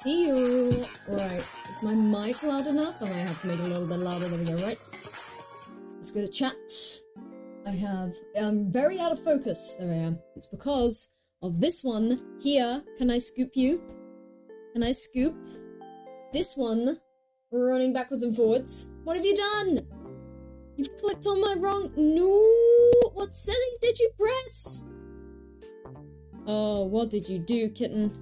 See you. Right, is my mic loud enough? I might have to make it a little bit louder. There we go, right? Let's go to chat. I'm very out of focus. There I am. It's because of this one here. Can I scoop you? Can I scoop? This one, running backwards and forwards. What have you done? You've clicked on my wrong... No! What setting did you press? Oh, what did you do, kitten?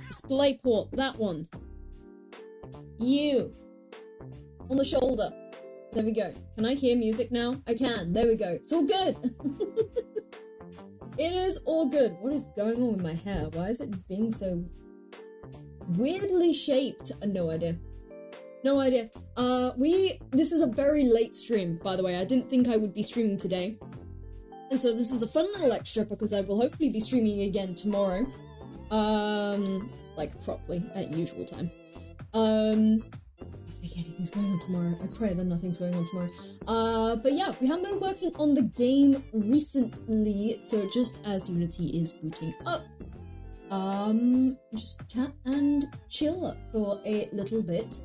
Display port, that one. You. On the shoulder. There we go. Can I hear music now? I can. There we go. It's all good. It is all good. What is going on with my hair? Why is it being so weirdly shaped? No idea. No idea. This is a very late stream, by the way. I didn't think I would be streaming today. And so this is a fun little extra because I will hopefully be streaming again tomorrow. Like properly at usual time. I think anything's going on tomorrow. I pray that nothing's going on tomorrow. But yeah, we have been working on the game recently, so just as Unity is booting up, just chat and chill for a little bit.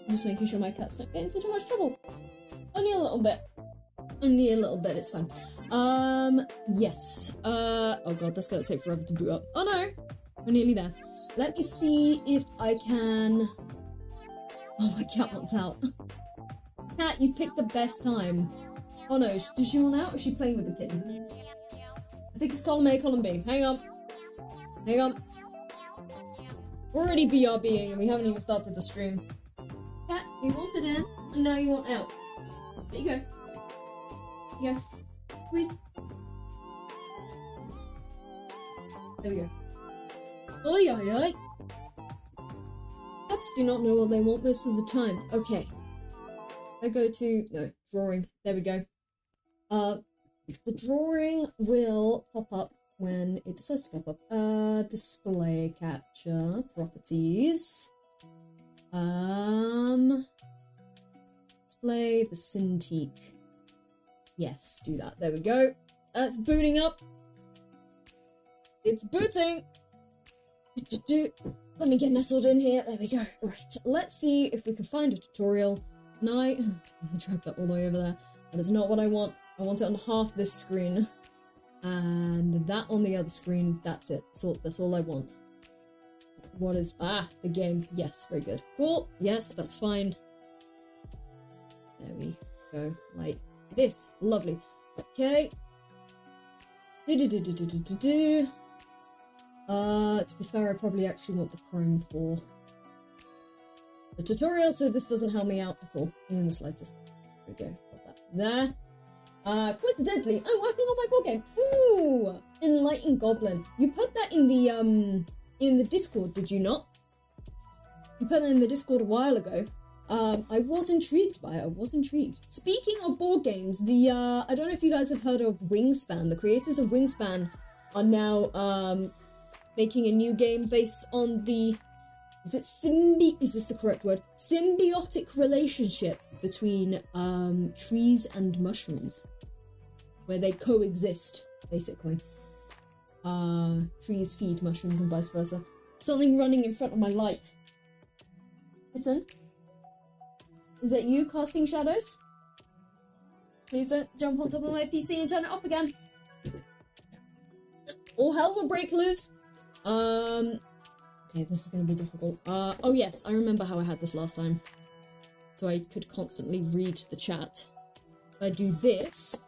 Just making sure my cat's not getting into too much trouble. Only a little bit. Only a little bit, it's fine. Yes. Oh god, that's gonna take forever to boot up. Oh no! We're nearly there. Let me see if I can... Oh, my cat wants out. Cat, you picked the best time. Oh no, does she want out or is she playing with the kitten? I think it's column A, column B. Hang on. Hang on. We're already BRBing and we haven't even started the stream. Cat, you wanted in and now you want out. There you go. There you go. Squeeze. There we go. Oi, oi, oi. Cats do not know what they want most of the time. Okay. I go to... No, drawing. There we go. The drawing will pop up when it decides to pop up. Display capture. Properties. Display the Cintiq. Yes, do that. There we go. That's booting up. It's booting! Let me get nestled in here. There we go. Right, let's see if we can find a tutorial. Can I drag that all the way over there? That is not what I want. I want it on half this screen. And that on the other screen. That's it. So that's all I want. What is... Ah, the game. Yes, very good. Cool. Yes, that's fine. There we go. Like this. Lovely. Okay. To be fair, I probably actually want the Chrome for the tutorial, so this doesn't help me out at all in the slightest. There we go, got that there. Coincidentally, I'm working on my board game. Ooh, Enlightened Goblin. You put that in the Discord, did you not? You put that in the Discord a while ago. I was intrigued by it. I was intrigued. Speaking of board games, I don't know if you guys have heard of Wingspan. The creators of Wingspan are now making a new game based on the... Is this the correct word? Symbiotic relationship between trees and mushrooms, where they coexist, basically. Trees feed mushrooms and vice versa. Something running in front of my light. Kitten? Is that you casting shadows? Please don't jump on top of my PC and turn it off again. All hell will break loose. Okay, this is gonna be difficult. Oh yes, I remember how I had this last time. So I could constantly read the chat. I do this.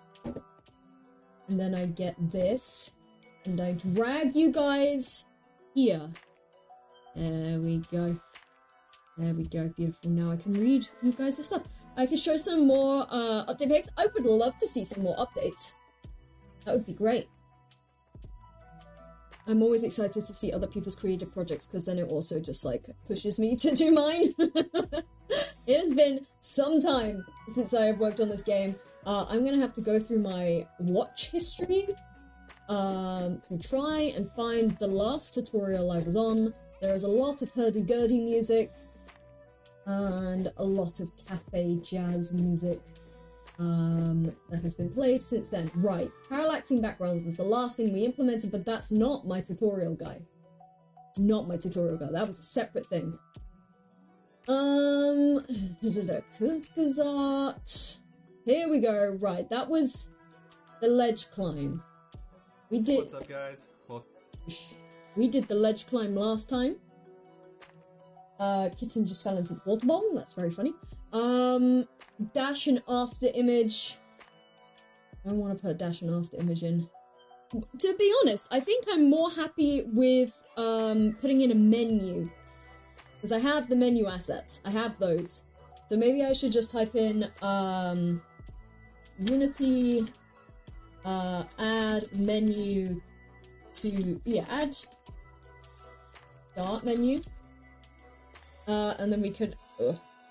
And then I get this. And I drag you guys here. There we go. There we go, beautiful. Now I can read you guys' stuff. I can show some more update pics. I would love to see some more updates. That would be great. I'm always excited to see other people's creative projects because then it also just like pushes me to do mine. It has been some time since I have worked on this game. I'm gonna have to go through my watch history. Can try and find the last tutorial I was on. There is a lot of hurdy-gurdy music and a lot of cafe jazz music that has been played since then. Right, parallaxing backgrounds was the last thing we implemented, but that's not my tutorial guide. not my tutorial girl. That was a separate thing. Kuzgazart. Here we go. Right, that was the ledge climb. We did. What's up, guys? Well, we did the ledge climb last time. Kitten just fell into the water bowl. That's very funny. Dash and after image. I don't want to put a dash and after image in. To be honest, I think I'm more happy with putting in a menu. Because I have the menu assets. I have those. So maybe I should just type in Unity add menu to add start menu. And then we could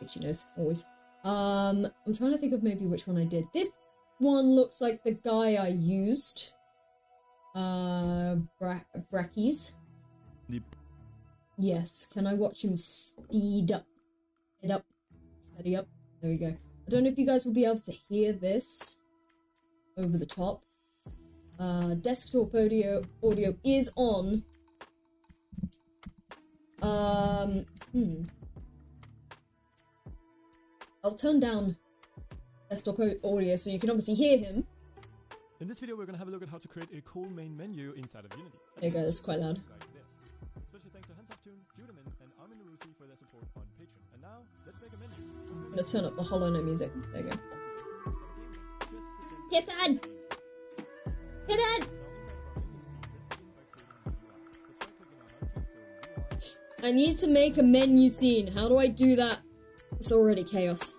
itchy nose, always. I'm trying to think of maybe which one I did. This one looks like the guy I used. Brackies. Yep. Yes, can I watch him speed up? Steady up. There we go. I don't know if you guys will be able to hear this over the top. Desktop audio is on. I'll turn down desktop audio so you can obviously hear him. In this video, we're going to have a look at how to create a cool main menu inside of Unity. There you go, that's quite loud. Like this. Special thanks to Hansoftune, Judamin, and Armin Larusi for their support on Patreon. And now, let's make a menu. I'm going to turn up the Hollow Knight music. There you go. Kitten! Kitten! I need to make a menu scene. How do I do that? It's already chaos.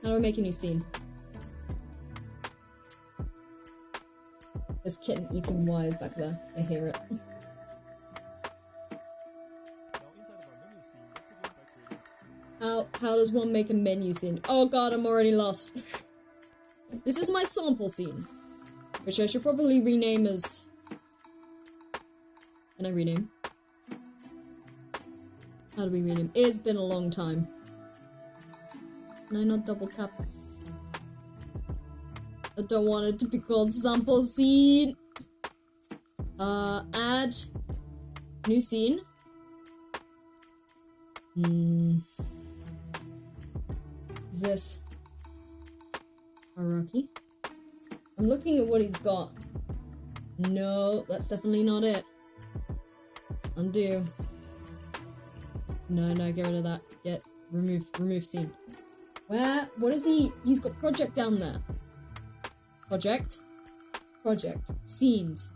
How do I make a new scene? There's kitten eating wires back there. I hear it. How does one make a menu scene? Oh god, I'm already lost. This is my sample scene, which I should probably rename as... Can I rename? How do we rename? It's been a long time. Can I not double tap? I don't want it to be called sample scene. Add new scene. Is this hierarchy? I'm looking at what he's got. No, that's definitely not it. Undo. No, get rid of that. Remove scene. Where? What is he? He's got project down there. Project. Scenes.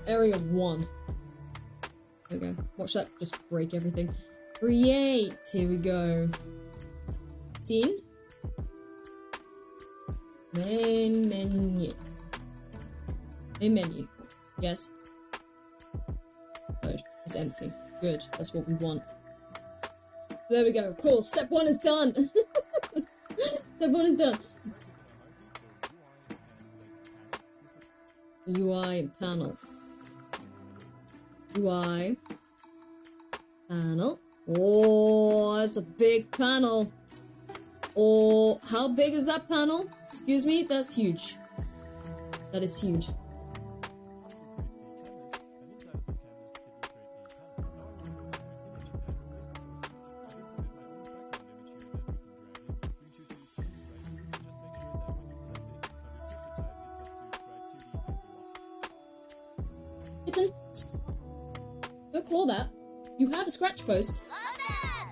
Area 1. There we go. Watch that just break everything. Create. Here we go. Scene. Main menu. Yes. Load. It's empty. Good. That's what we want. There we go. Cool. Step 1 is done. Step 1 is done. UI panel. UI panel. Oh, that's a big panel. Oh, how big is that panel? Excuse me, that's huge. That is huge. Don't claw that. You have a scratch post.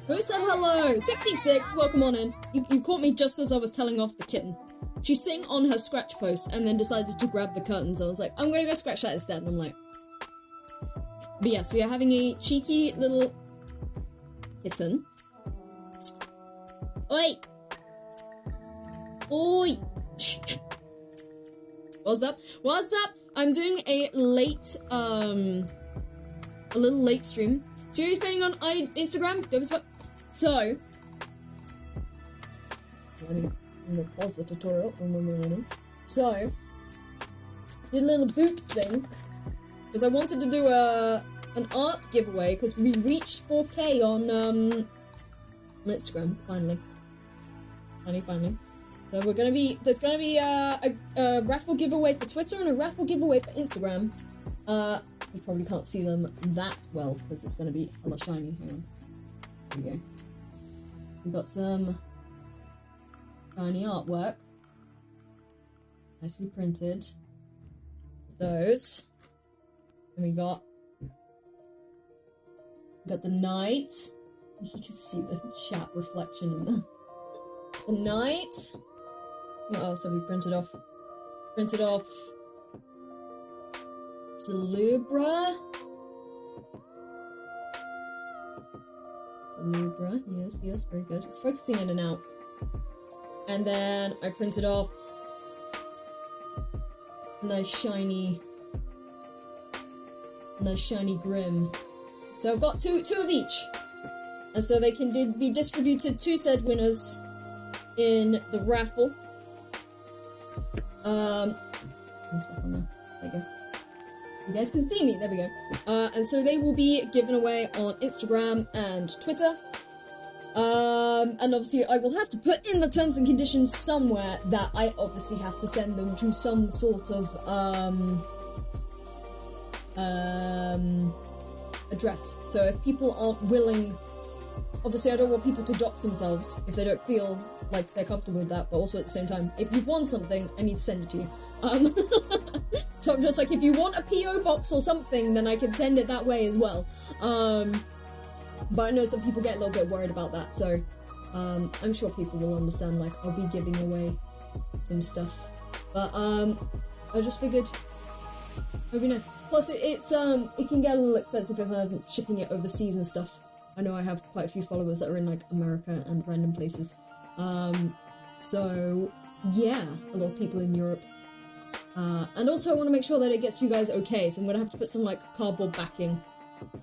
Who said hello? 66, welcome on in. You caught me just as I was telling off the kitten. She's sitting on her scratch post and then decided to grab the curtains. I was like, I'm gonna go scratch that instead. And I'm like... But yes, we are having a cheeky little kitten. Oi! Oi! What's up? What's up? I'm doing a late, a little late stream. Series pending on Instagram. Dope as fuck. So, let me pause the tutorial. So, did a little boot thing because I wanted to do an art giveaway because we reached 4K on Instagram finally. Finally. So there's gonna be a raffle giveaway for Twitter and a raffle giveaway for Instagram. You probably can't see them that well because it's gonna be hella shiny. Hang on. There we go. We've got some shiny artwork. Nicely printed. Those. And we got the knight. You can see the chat reflection in there. The knight. What else have we printed off? Printed off Salubra. Salubra, yes, very good. It's focusing in and out. And then I printed off a nice shiny Grim. So I've got two of each. And so they can be distributed to said winners in the raffle. Let's swap on there. There you go. You guys can see me. There we go. And so they will be given away on Instagram and Twitter. And obviously I will have to put in the terms and conditions somewhere that I obviously have to send them to some sort of address. So if people aren't willing, obviously I don't want people to dox themselves if they don't feel like they're comfortable with that, but also at the same time, if you've won something, I need to send it to you. So I'm just like, if you want a PO box or something, then I can send it that way as well. But I know some people get a little bit worried about that, so I'm sure people will understand, like, I'll be giving away some stuff. But I just figured it'd be nice. Plus it can get a little expensive if I'm shipping it overseas and stuff. I know I have quite a few followers that are in like America and random places. So yeah, a lot of people in Europe. And also I want to make sure that it gets you guys okay, so I'm gonna have to put some like cardboard backing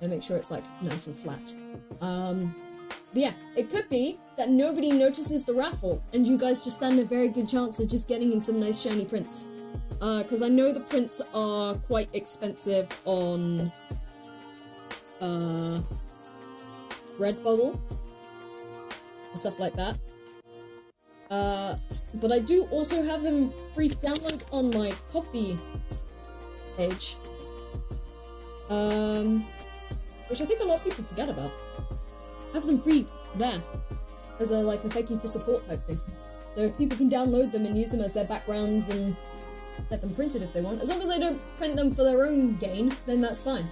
and make sure it's like nice and flat. But yeah, it could be that nobody notices the raffle and you guys just stand a very good chance of just getting in some nice shiny prints. Because I know the prints are quite expensive on Redbubble and stuff like that. But I do also have them free to download on my Ko-fi page. Which I think a lot of people forget about. Have them free there as a like a thank you for support type thing. So people can download them and use them as their backgrounds and get them printed if they want. As long as they don't print them for their own gain, then that's fine.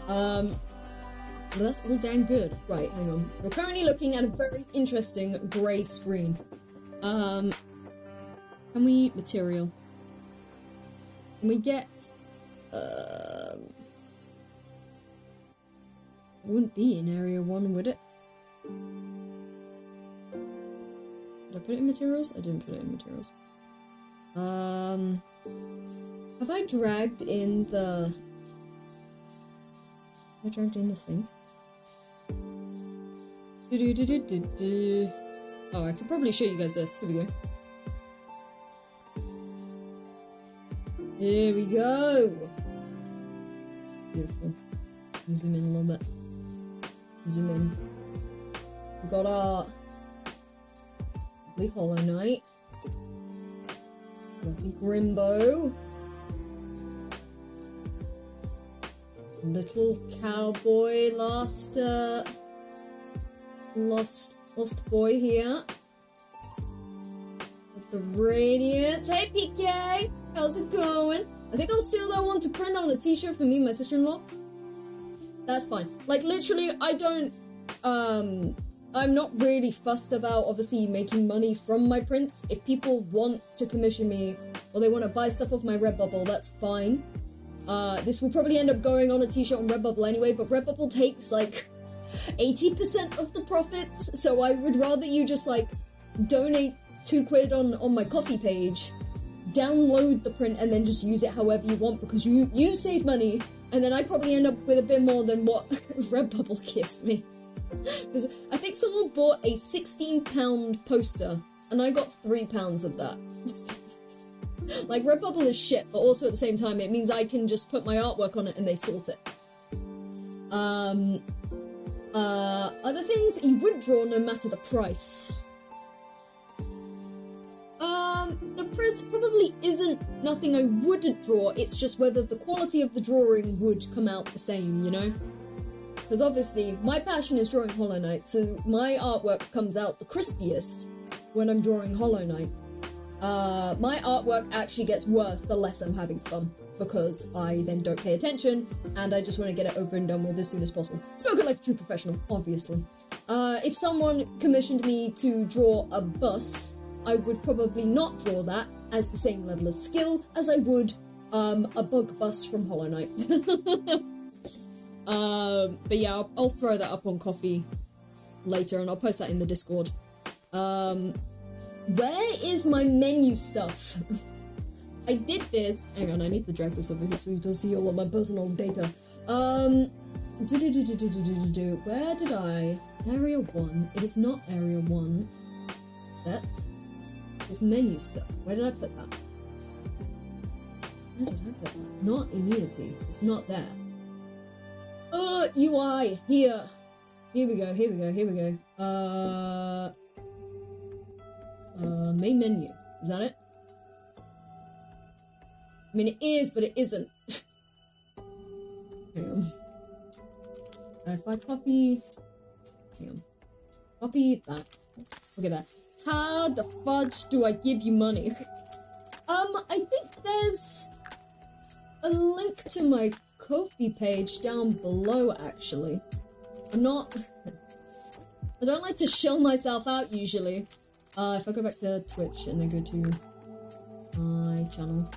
But that's all dang good. Right, hang on. We're currently looking at a very interesting grey screen. Can we material? Can we get it wouldn't be in area 1, would it? Did I put it in materials? I didn't put it in materials. Have I dragged in the... Have I dragged in the thing? Oh, I could probably show you guys this. Here we go. Here we go! Beautiful. Zoom in a little bit. Zoom in. We got our lovely Hollow Knight. Lovely Grimbo. Little cowboy lost boy here. With the Radiance. Hey PK! How's it going? I think I'll steal that one to print on a t-shirt for me and my sister-in-law. That's fine. Like, literally, I don't, I'm not really fussed about, obviously, making money from my prints. If people want to commission me, or they want to buy stuff off my Redbubble, that's fine. This will probably end up going on a t-shirt on Redbubble anyway, but Redbubble takes, like, 80% of the profits, so I would rather you just, like, donate £2 on my Ko-fi page, download the print, and then just use it however you want, because you save money, and then I probably end up with a bit more than what Redbubble gives me. Because I think someone bought a £16 poster, and I got £3 of that. Like, Redbubble is shit, but also at the same time, it means I can just put my artwork on it and they sort it. Other things you wouldn't draw no matter the price. The price probably isn't nothing I wouldn't draw, it's just whether the quality of the drawing would come out the same, you know? Because obviously, my passion is drawing Hollow Knight, so my artwork comes out the crispiest when I'm drawing Hollow Knight. My artwork actually gets worse the less I'm having fun, because I then don't pay attention, and I just want to get it over and done with as soon as possible. Spoken like a true professional, obviously. If someone commissioned me to draw a bus, I would probably not draw that as the same level of skill as I would a bug bus from Hollow Knight. But yeah, I'll throw that up on Coffee later, and I'll post that in the Discord. Where is my menu stuff? I did this. Hang on, I need to drag this over here so you don't see all of my personal data. Where did I? Area 1. It is not Area 1. That's this menu stuff. Where did I put that? Where did I put that? Not immunity. It's not there. UI. Here. Here we go. Here we go. Here we go. Main menu. Is that it? I mean, it is, but it isn't. Hang on. If I copy... Hang on. Copy that. Look at that. How the fudge do I give you money? I think there's a link to my Ko-fi page down below, actually. I don't like to shell myself out, usually. If I go back to Twitch and then go to my channel.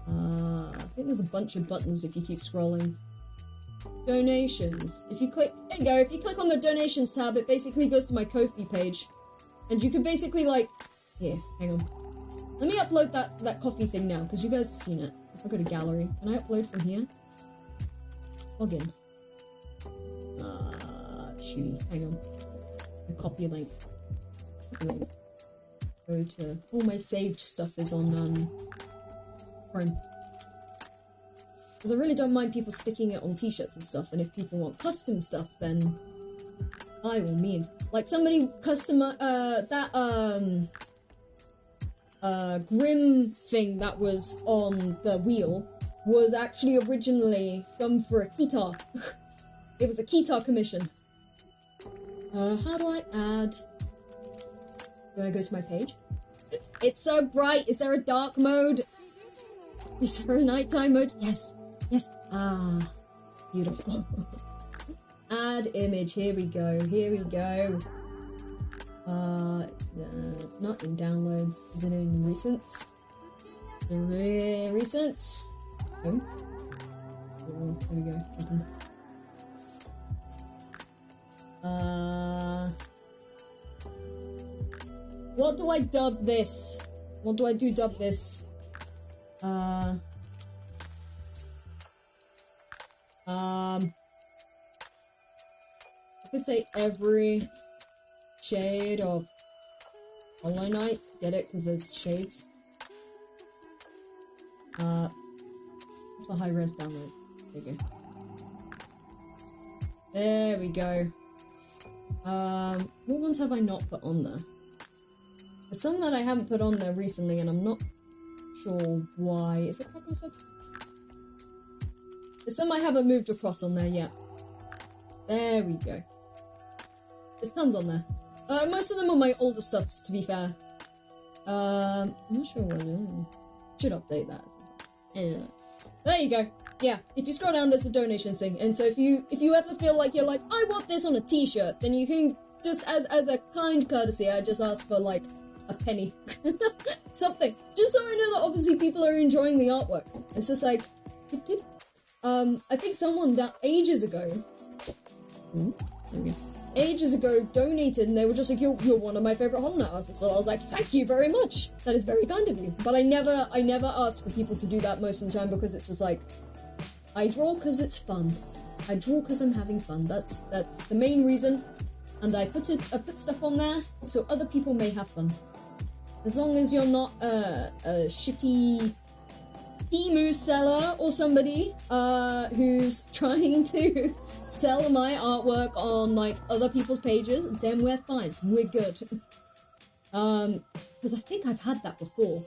I think there's a bunch of buttons if you keep scrolling. Donations. If you click, there you go, if you click on the donations tab, it basically goes to my Ko-fi page. And you can basically, like, here, hang on. Let me upload that coffee thing now, because you guys have seen it. If I go to gallery, can I upload from here? Log in. Shooty, hang on. Copy link. Go to, all my saved stuff is on, Chrome. Because I really don't mind people sticking it on t-shirts and stuff, and if people want custom stuff, then by all means. Like somebody Grim thing that was on the wheel was actually originally done for a Kitar. It was a Kitar commission. How do I add... Do I go to my page? It's so bright! Is there a dark mode? Is there a nighttime mode? Yes. Yes. Ah. Beautiful. Add image. Here we go. Here we go. It's not in downloads. Is it in recents? Recents? Oh. Oh, there we go. What do I dub this? What do I dub this? I could say every shade of Hollow Knight. Get it? Because there's shades. It's a high-res download. There you go. There we go. What ones have I not put on there? There's some that I haven't put on there recently, and I'm not sure why. Is it Microsoft? There's some I haven't moved across on there yet. There we go. There's tons on there. Most of them are my older stuffs, to be fair. I'm not sure what I'm should update that. Yeah. There you go. Yeah, if you scroll down, there's a donations thing, and so if you ever feel like you're like, I want this on a t-shirt, then you can just, as a kind courtesy, I just ask for like a penny. Something. Just so I know that obviously people are enjoying the artwork. It's just like, tip tip. I think someone that ages ago, donated, and they were just like, you're one of my favorite Hollow Knight artists. So I was like, thank you very much. That is very kind of you. But I never ask for people to do that most of the time, because it's just like, I draw because it's fun. I draw because I'm having fun. That's the main reason. And I put stuff on there so other people may have fun. As long as you're not a shitty Temu seller or somebody who's trying to sell my artwork on like other people's pages, then we're fine. We're good. Because I think I've had that before.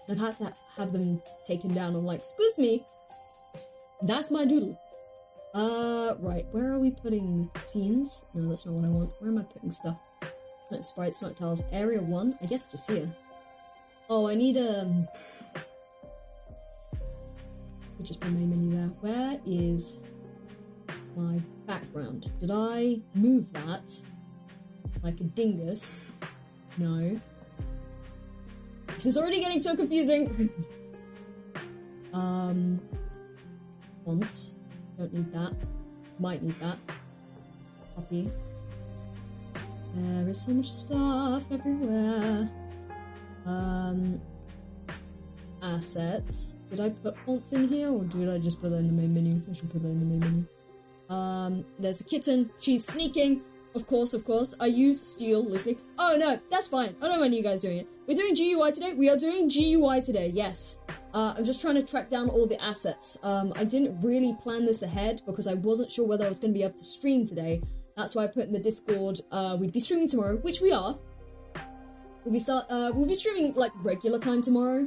I've had to have them taken down. I'm like, excuse me, that's my doodle. Right, where are we putting scenes? No, that's not what I want. Where am I putting stuff? Not sprites, not tiles. Area 1? I guess just here. Oh, I need which is my main menu there. Where is my background? Did I move that? Like a dingus? No. This is already getting so confusing. Font. Don't need that. Might need that. Copy. There is so much stuff everywhere. Assets. Did I put fonts in here or did I just put that in the main menu? I should put that in the main menu. There's a kitten. She's sneaking. Of course. I use steel loosely. Oh no, that's fine. I don't mind you guys doing it. We're doing GUI today. We are doing GUI today, yes. I'm just trying to track down all the assets. I didn't really plan this ahead because I wasn't sure whether I was going to be able to stream today. That's why I put in the Discord, we'd be streaming tomorrow, which we are. We'll be streaming like regular time tomorrow.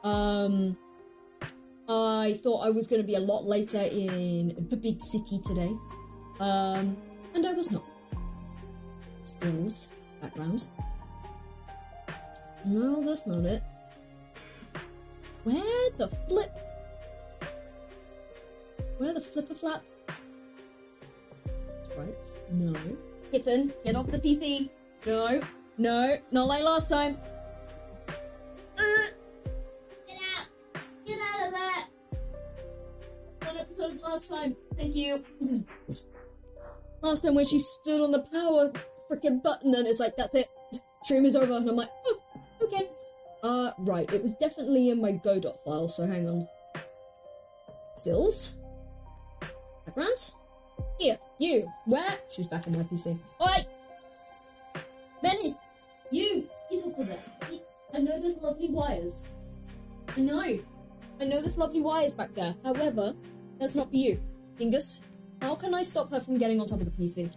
I thought I was going to be a lot later in the big city today. And I was not. Stills. Background. No, that's not it. Where the flip? Where the flipper-flap? Right. No. Kitten, get off the PC. No. No, not like last time. Get out. Get out of there. One episode of last time. Thank you. Last time when she stood on the power freaking button and it's like, that's it. Stream is over. And I'm like, oh, okay. Right. It was definitely in my Godot file, so hang on. Stills. Background. Here, you. Where? She's back on my PC. Oi! Venice! You! Get off of there. I know there's lovely wires. I know there's lovely wires back there. However, that's not for you. Dingus, how can I stop her from getting on top of the PC?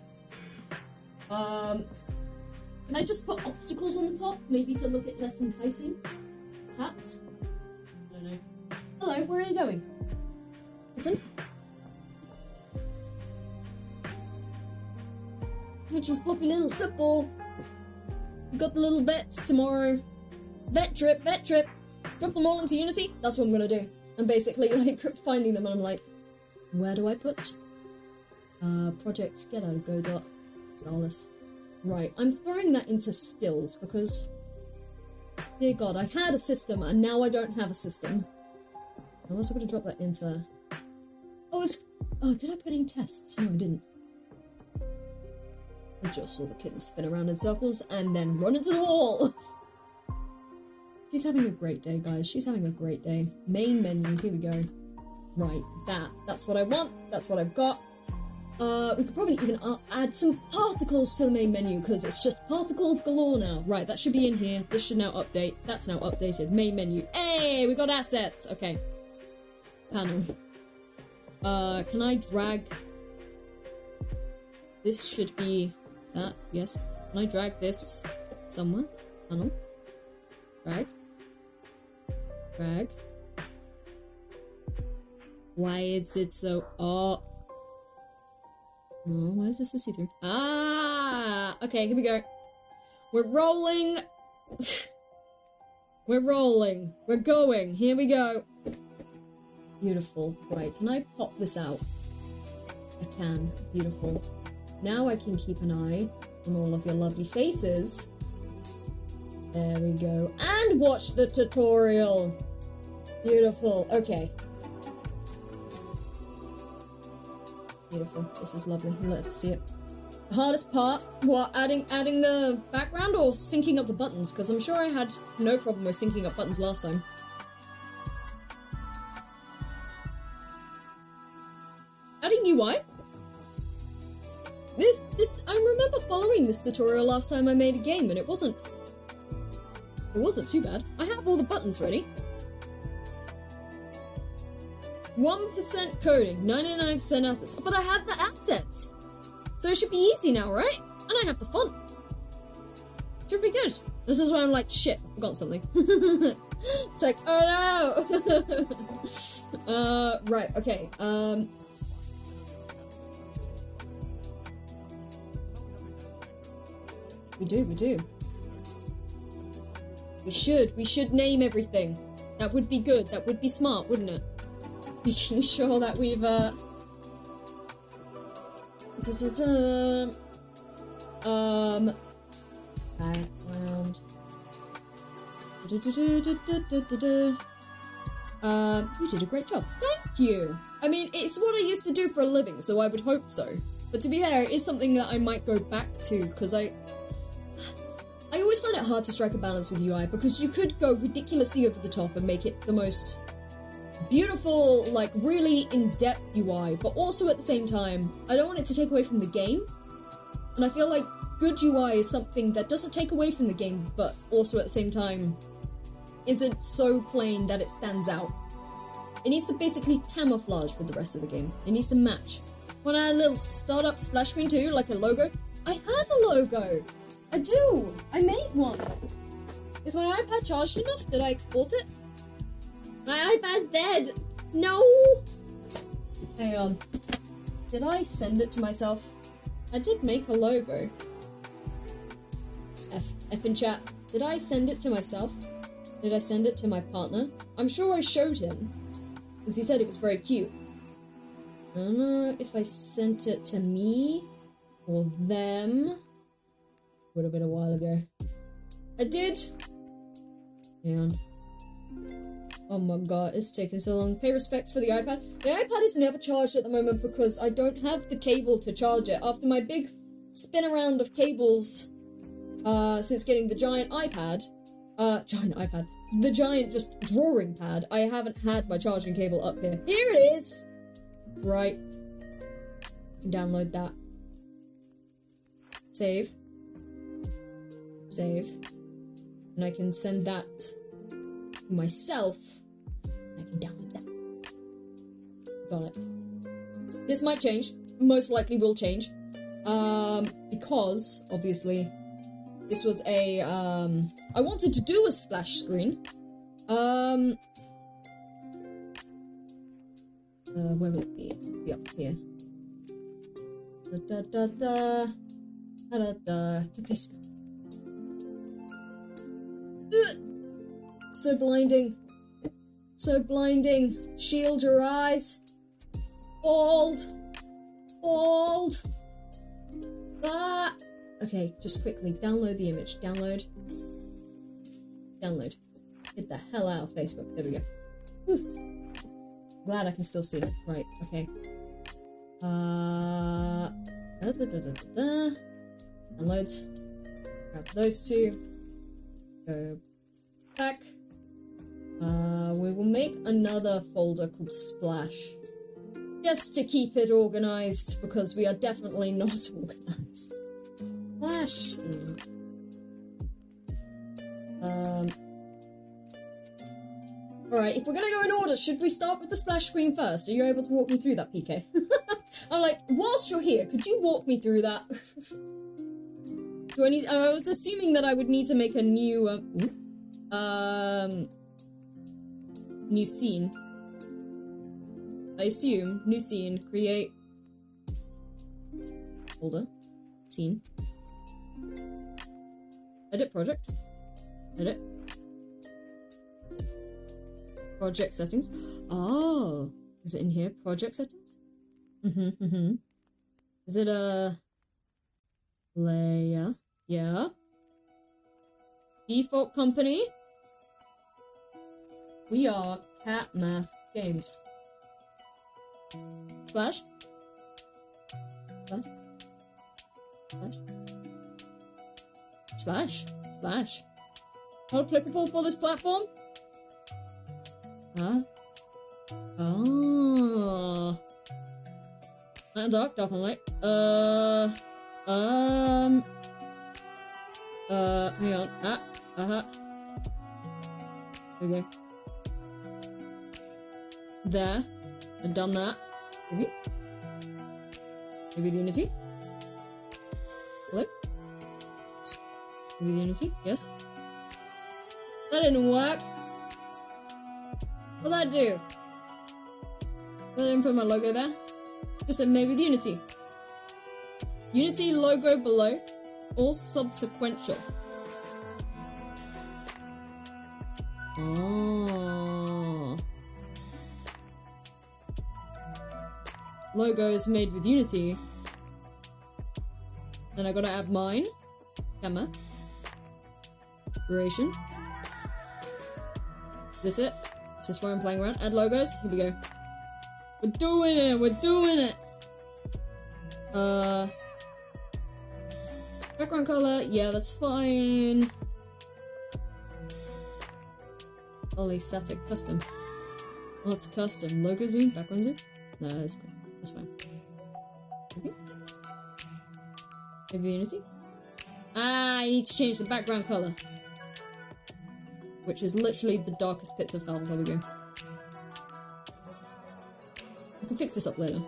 Can I just put obstacles on the top? Maybe to look at less enticing? Perhaps? I don't know. Hello, where are you going? Kitten? Such a floppy little football. We've got the little vets tomorrow. Vet trip. Drop them all into Unity. That's what I'm gonna do. I'm basically like finding them and I'm like, where do I put? Project, get out of Godot. Starless. Right, I'm throwing that into stills because, dear God, I had a system and now I don't have a system. I'm also gonna drop that into. Oh, did I put in tests? No, I didn't. I just saw the kitten spin around in circles and then run into the wall. She's having a great day, guys. She's having a great day. Main menu, here we go. Right, that's what I want. That's what I've got. We could probably even add some particles to the main menu because it's just particles galore now. Right, that should be in here. This should now update. That's now updated. Main menu. Hey, we got assets. Okay. Panel. Can I drag? This should be that. Yes. Can I drag this somewhere? Panel. Drag. Drag. Why is it so? Oh. No, why is this so see-through? Ah! Okay, here we go. We're rolling. We're rolling. We're going. Here we go. Beautiful. Right, can I pop this out? I can. Beautiful. Now I can keep an eye on all of your lovely faces. There we go. And watch the tutorial. Beautiful. Okay. Beautiful. This is lovely. Let's see it. The hardest part, what, adding the background or syncing up the buttons? Because I'm sure I had no problem with syncing up buttons last time. Adding UI? I remember following this tutorial last time I made a game and it wasn't too bad. I have all the buttons ready. 1% coding, 99% assets. But I have the assets! So it should be easy now, right? And I have the font. Should be good. This is why I'm like, shit, I forgot something. It's like, oh no! Right, okay, We do. We should name everything. That would be good, that would be smart, wouldn't it? Making sure that we've, background. You did a great job. Thank you! I mean, it's what I used to do for a living, so I would hope so. But to be fair, it is something that I might go back to, because I always find it hard to strike a balance with UI, because you could go ridiculously over the top and make it the most beautiful, like, really in-depth UI, but also at the same time, I don't want it to take away from the game. And I feel like good UI is something that doesn't take away from the game, but also at the same time isn't so plain that it stands out. It needs to basically camouflage with the rest of the game. It needs to match. Want to add a little startup splash screen too, like a logo? I have a logo! I do! I made one! Is my iPad charged enough? Did I export it? My iPad's dead! No! Hang on. Did I send it to myself? I did make a logo. F in chat. Did I send it to myself? Did I send it to my partner? I'm sure I showed him, because he said it was very cute. I don't know if I sent it to me or them. Would have been a while ago. I did. Hang on. Oh my god, it's taking so long. Pay respects for the iPad. The iPad is never charged at the moment because I don't have the cable to charge it. After my big spin around of cables, since getting the giant iPad, the giant just drawing pad, I haven't had my charging cable up here. Here it is! Right. You can download that. Save. Save. And I can send that to myself. And I can download that. Got it. This might change. Most likely will change. Because, obviously, this was a, I wanted to do a splash screen. Where would it be? It'd be up here. So blinding. So blinding. Shield your eyes. Bald. Bald. Ah. Okay, just quickly download the image. Download. Download. Get the hell out of Facebook. There we go. Whew. Glad I can still see it. Right, okay. Downloads. Grab those two. Go back. We will make another folder called Splash. Just to keep it organized, because we are definitely not organized. Splash. Alright, if we're gonna go in order, should we start with the splash screen first? Are you able to walk me through that, PK? I'm like, whilst you're here, could you walk me through that? Do I need... I was assuming that I would need to make a new, new scene. I assume, new scene, create... folder. Scene. Edit project. Edit. Project settings. Oh, is it in here? Project settings? Is it a layer? Yeah. Default company. We are Cat Math Games. Splash. Splash. Splash. Splash. Splash. Not applicable for this platform? Huh? Oh. Light and dark, dark and light. Hang on. Okay. There. I've done that. Maybe. Maybe the Unity. Hello? Maybe the Unity? Yes. That didn't work. What'd that do? I didn't put my logo there. Just said maybe the Unity. Unity logo below. All subsequential. Oh. Logos made with Unity. Then I gotta add mine. Camera. Duration. Is this it? Is this where I'm playing around? Add logos. Here we go. We're doing it. We're doing it. Background color. Yeah, that's fine. Only static custom. What's custom? Logo zoom? Background zoom? No, that's fine. That's fine. Okay. Maybe Unity? Ah, I need to change the background color. Which is literally the darkest pits of hell. There we go. I can fix this up later.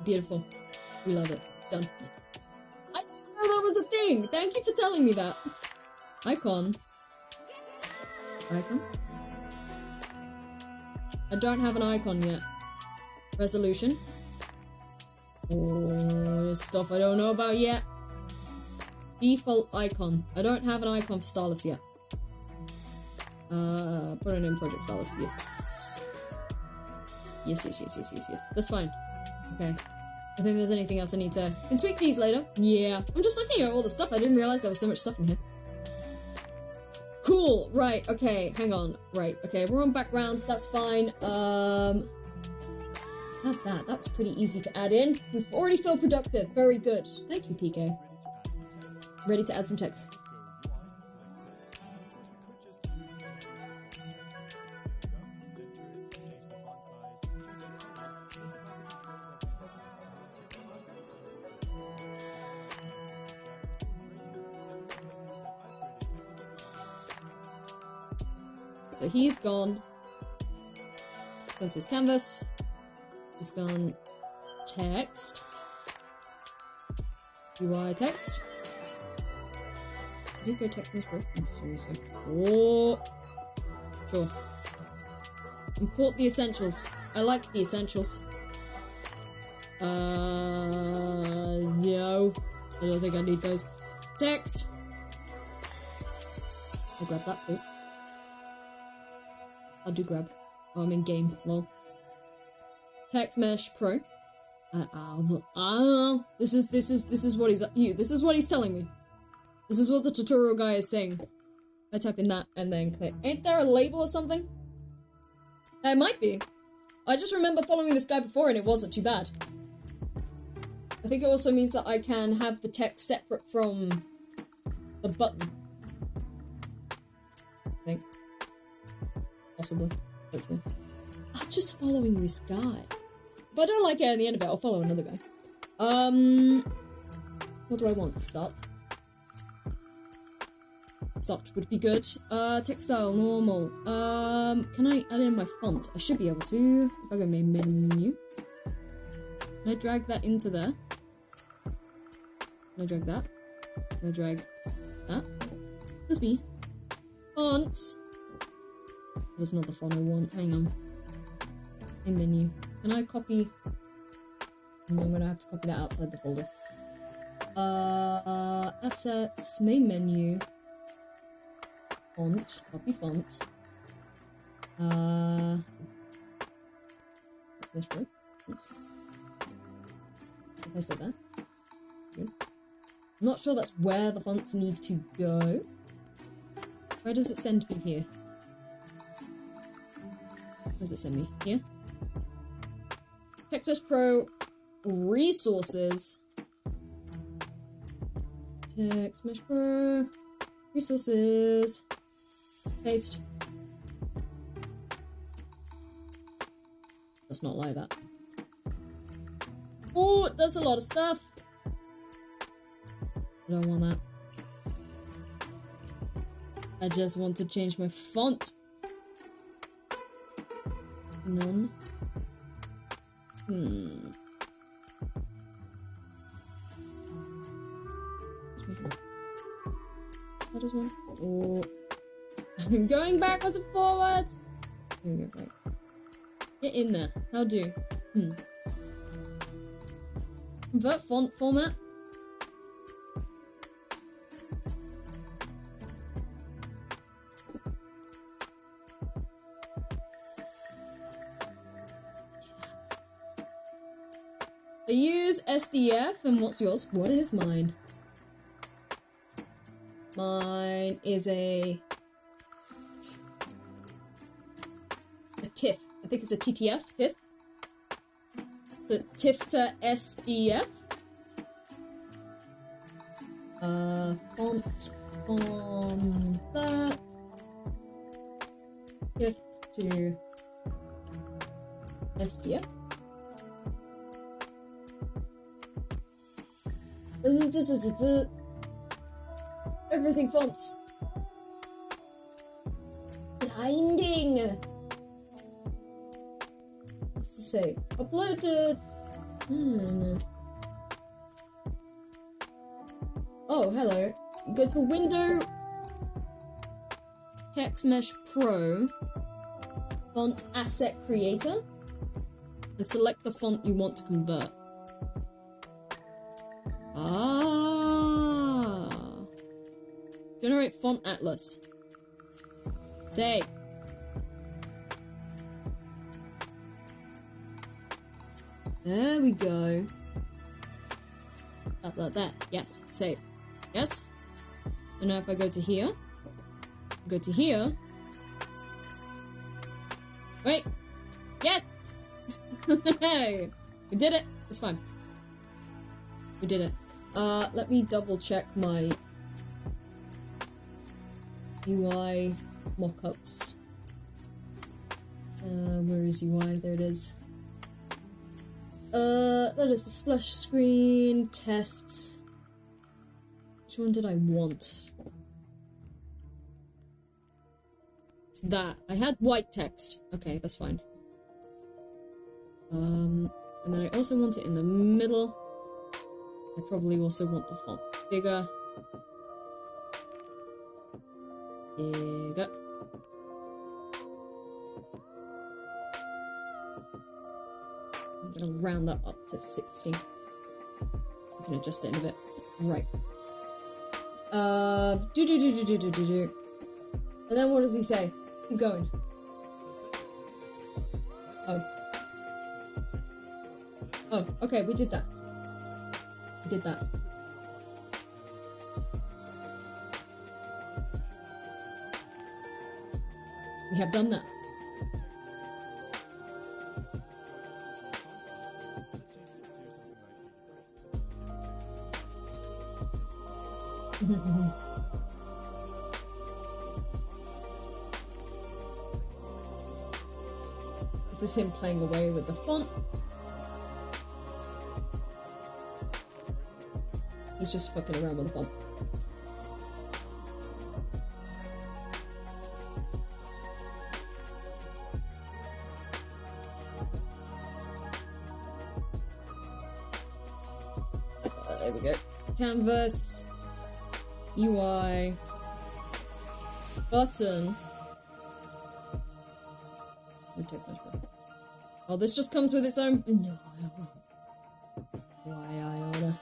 Beautiful. We love it. Done. I didn't know that was a thing! Thank you for telling me that. Icon. Icon? I don't have an icon yet. Resolution. Oh, stuff I don't know about yet. Default icon. I don't have an icon for Stylus yet. Put it in Project Stylus. Yes. Yes. That's fine. Okay. I think there's anything else I need to... I can tweak these later. Yeah. I'm just looking at all the stuff. I didn't realize there was so much stuff in here. Cool. Right. Okay. Hang on. Right. Okay. We're on background. That's fine. Have that. That was pretty easy to add in. We've already felt productive. Very good. Thank you, PK. Ready to add some text. So he's gone. Gone to his canvas. He's gone text. UI text. Did he go text this first? Seriously. Oh. Sure. Import the essentials. I like the essentials. No. I don't think I need those. Text. I'll grab that, please. I'll do grab. Oh, I'm in game. Lol. Text Mesh Pro. This is what he's this is what he's telling me. This is what the tutorial guy is saying. I type in that and then click. Ain't there a label or something? It might be. I just remember following this guy before and it wasn't too bad. I think it also means that I can have the text separate from the button. I think. Possibly. Hopefully. I'm just following this guy. If I don't like it at the end of it, I'll follow another guy. What do I want? Start. Start would be good. Textile, normal. Can I add in my font? I should be able to. If I go main menu. Can I drag that into there? Can I drag that? Can I drag that? That's me. Font. That's not the font I want. Hang on. Main menu. Can I copy? I'm gonna have to copy that outside the folder. Assets, main menu. Font, copy font. This row. Oops. Place that there. Good. I'm not sure that's where the fonts need to go. Where does it send me here? Where does it send me? Here? TextMesh Pro resources. TextMesh Pro resources. Paste. That's not like that. Oh, it does a lot of stuff. I don't want that. I just want to change my font. None. How does one? Oh, I'm going backwards and forwards. Here we go. Right. Get in there. How do? Convert font format. I use SDF, and what's yours? What is mine? Mine is a TIFF. I think it's a TTF, TIFF. So it's TIFF to SDF. Font from that. TIFF to SDF. Everything fonts. Blinding. What's to say? Upload to. No. Oh, hello. You go to Window, Text Mesh Pro, Font Asset Creator, and select the font you want to convert. Generate font atlas. Save. There we go. That. Yes, save. Yes. And now if I go to here. Wait. Yes! Hey! We did it! It's fine. We did it. Let me double check my UI mockups. Where is UI? There it is. That is the splash screen, tests. Which one did I want? It's that. I had white text. Okay, that's fine. And then I also want it in the middle. I probably also want the font bigger. Bigger. I'm gonna round that up to 60. I can adjust it in a bit. Right. And then what does he say? Keep going. Oh, okay, we did that. We did that. We have done that. This is him playing away with the font. He's just fucking around with the font. There we go. Canvas. UI. Button. Oh, this just comes with its own. No, why Iona?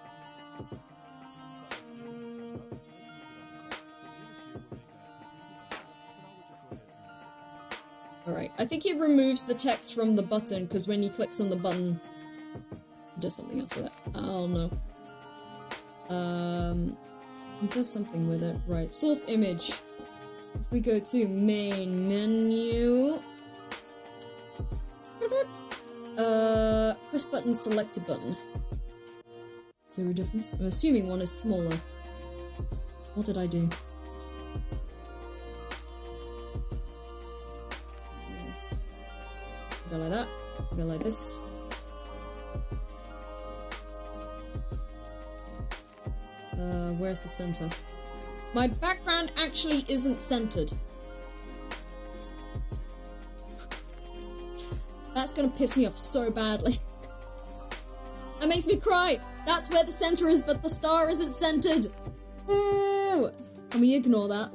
Alright, I think it removes the text from the button because when he clicks on the button, it does something else with it. I don't know. He does something with it. Right, source image. If we go to main menu. Press button, select a button. Is there a difference? I'm assuming one is smaller. What did I do? Go like that. Go like this. Where's the center? My background actually isn't centered. That's gonna piss me off so badly. That makes me cry. That's where the center is, but the star isn't centered. Ooh! Can we ignore that?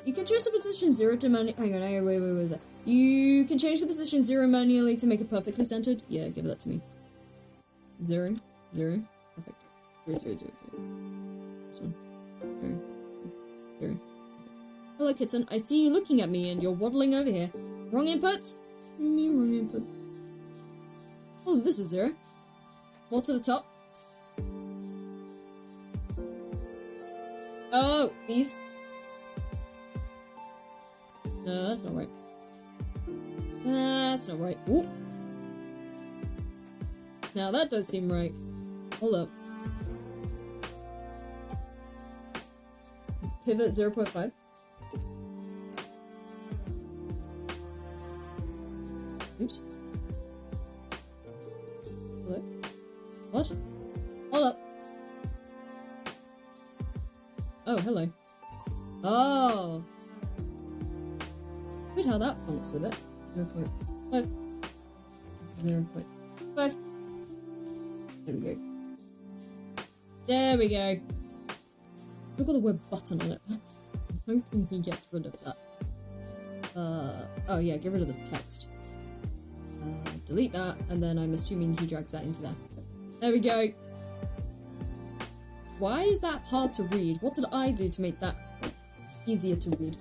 You can choose the position 0 to manually. Hang on, wait, what was that? You can change the position 0 manually to make it perfectly centered. Yeah, give that to me. 0, 0, perfect. 0, 0, 0, 0. This one. 0, 0. Hello, kitten. I see you looking at me and you're waddling over here. Wrong inputs? What do you mean wrong inputs? Oh, this is 0. More to the top. Oh, these. No, that's not right. That's not right. Ooh. Now that does seem right. Hold up. Pivot 0.5. Oops. Hello? What? Hold up. Oh, hello. Oh! Weird how that funks with it. 0.5. 0.5. There we go. There we go. Look at the word button on it. I'm hoping he gets rid of that. Oh yeah, get rid of the text. Delete that, and then I'm assuming he drags that into there. There we go. Why is that hard to read? What did I do to make that easier to read?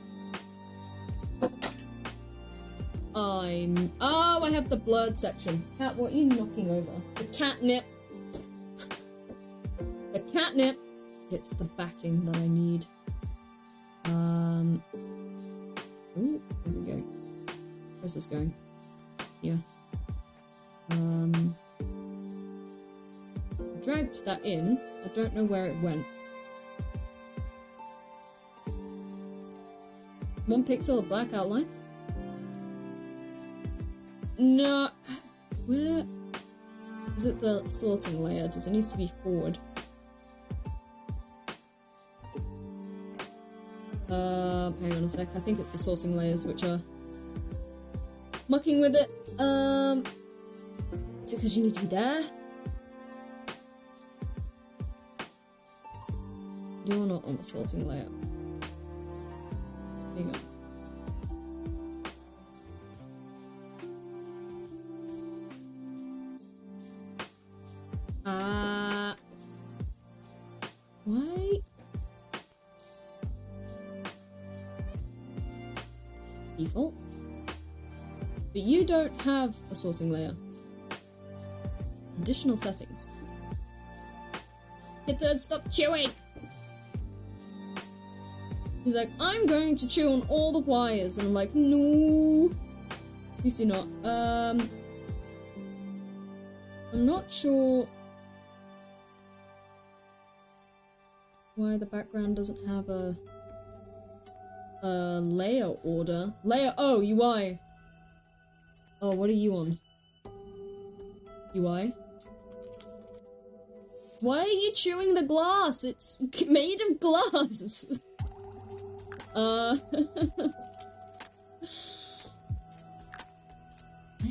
Oh, I have the blurred section. Cat, what are you knocking over? The catnip. The catnip. It's the backing that I need. Ooh, there we go. Where's this going? Yeah. Dragged that in. I don't know where it went. 1 pixel of black outline? No. Where is it? The sorting layer? Does it need to be forward? Hang on a sec. I think it's the sorting layers which are mucking with it. Is it because you need to be there? You're not on the sorting layer. There you go. Why? Default. But you don't have a sorting layer. Additional settings. Kitten, stop chewing! He's like, I'm going to chew on all the wires. And I'm like, no. Please do not. I'm not sure why the background doesn't have a layer order. Layer, oh, UI. Oh, what are you on? UI? Why are you chewing the glass? It's made of glass. I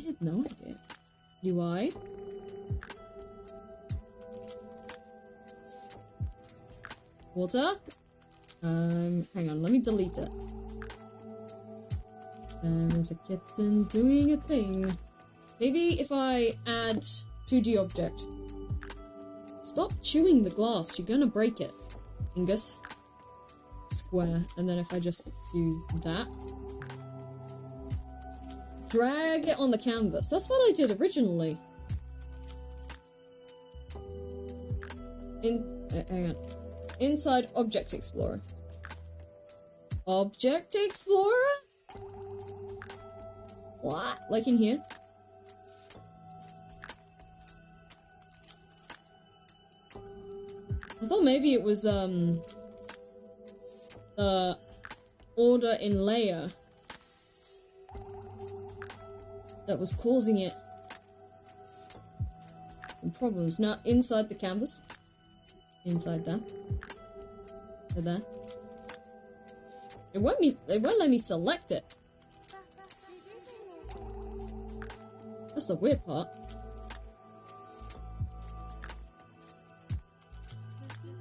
have no idea. UI? Water? Hang on, let me delete it. There is a kitten doing a thing. Maybe if I add 2D object. Stop chewing the glass, you're gonna break it. Angus. Square, and then if I just do that. Drag it on the canvas. That's what I did originally. Hang on. Inside Object Explorer. Object Explorer? What? Like in here? I thought maybe it was, order in layer that was causing it some problems. Now, inside the canvas. Inside there. So there. It won't let me select it. That's the weird part.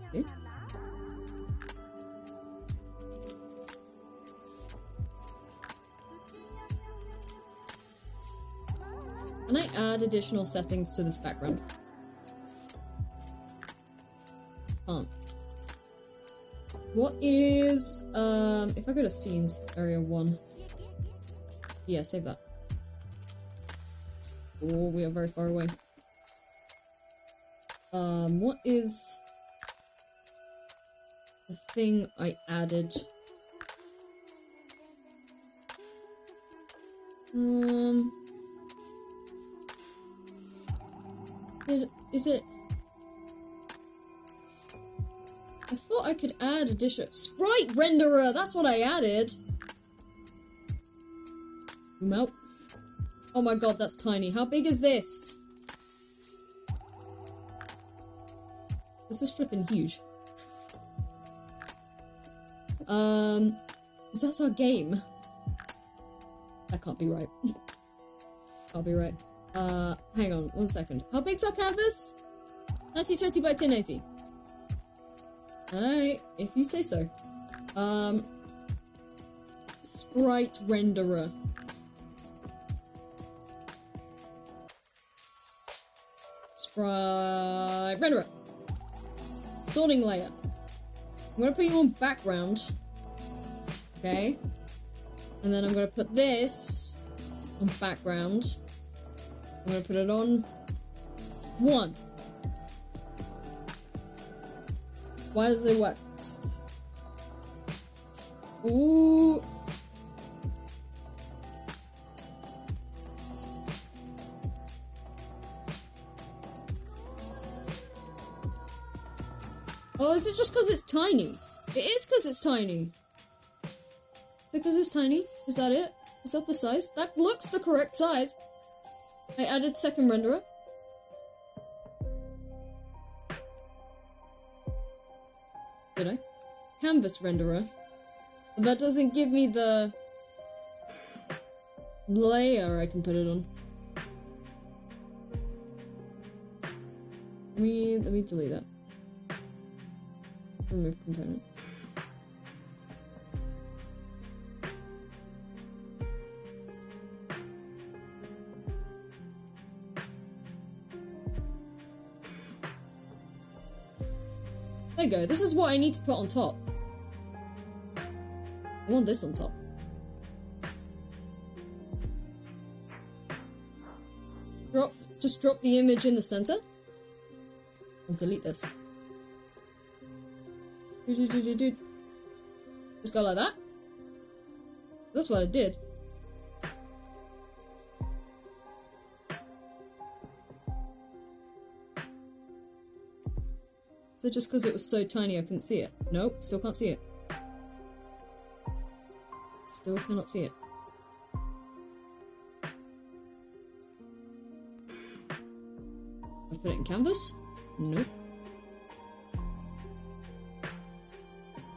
Okay. Can I add additional settings to this background? Can't. What is, if I go to scenes, area 1. Yeah, save that. Oh, we are very far away. What is the thing I added? Is it? I thought I could add additional sprite renderer. That's what I added. Zoom out. Oh my god, that's tiny. How big is this? This is flipping huge. Is that our game? That can't be right. Can't be right. Hang on, 1 second. How big's our canvas? 1920 by 1080. Alright, if you say so. Sprite renderer. Sprite renderer. Sorting layer. I'm gonna put you on background. Okay. And then I'm gonna put this on background. I'm gonna put it on 1. Why does it work? Ooh. Oh, is it just because it's tiny? It is because it's tiny. Is it because it's tiny? Is that it? Is that the size? That looks the correct size. I added second renderer. Did I? Canvas renderer. But that doesn't give me the layer I can put it on. Let me delete that. Remove component. There you go. This is what I need to put on top. I want this on top. Just drop the image in the center. And delete this. Just go like that. That's what I did. So just because it was so tiny I couldn't see it? Nope, still can't see it. Still cannot see it. I put it in canvas? Nope.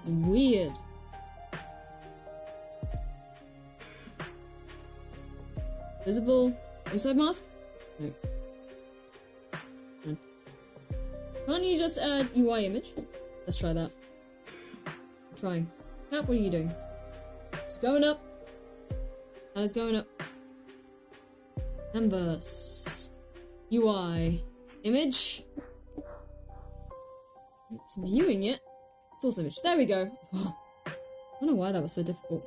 Weird. Visible inside mask? No. Can't you just add UI image? Let's try that. I'm trying. Cat, what are you doing? It's going up. And it's going up. Canvas. UI. Image. It's viewing it. Source image. There we go. I don't know why that was so difficult.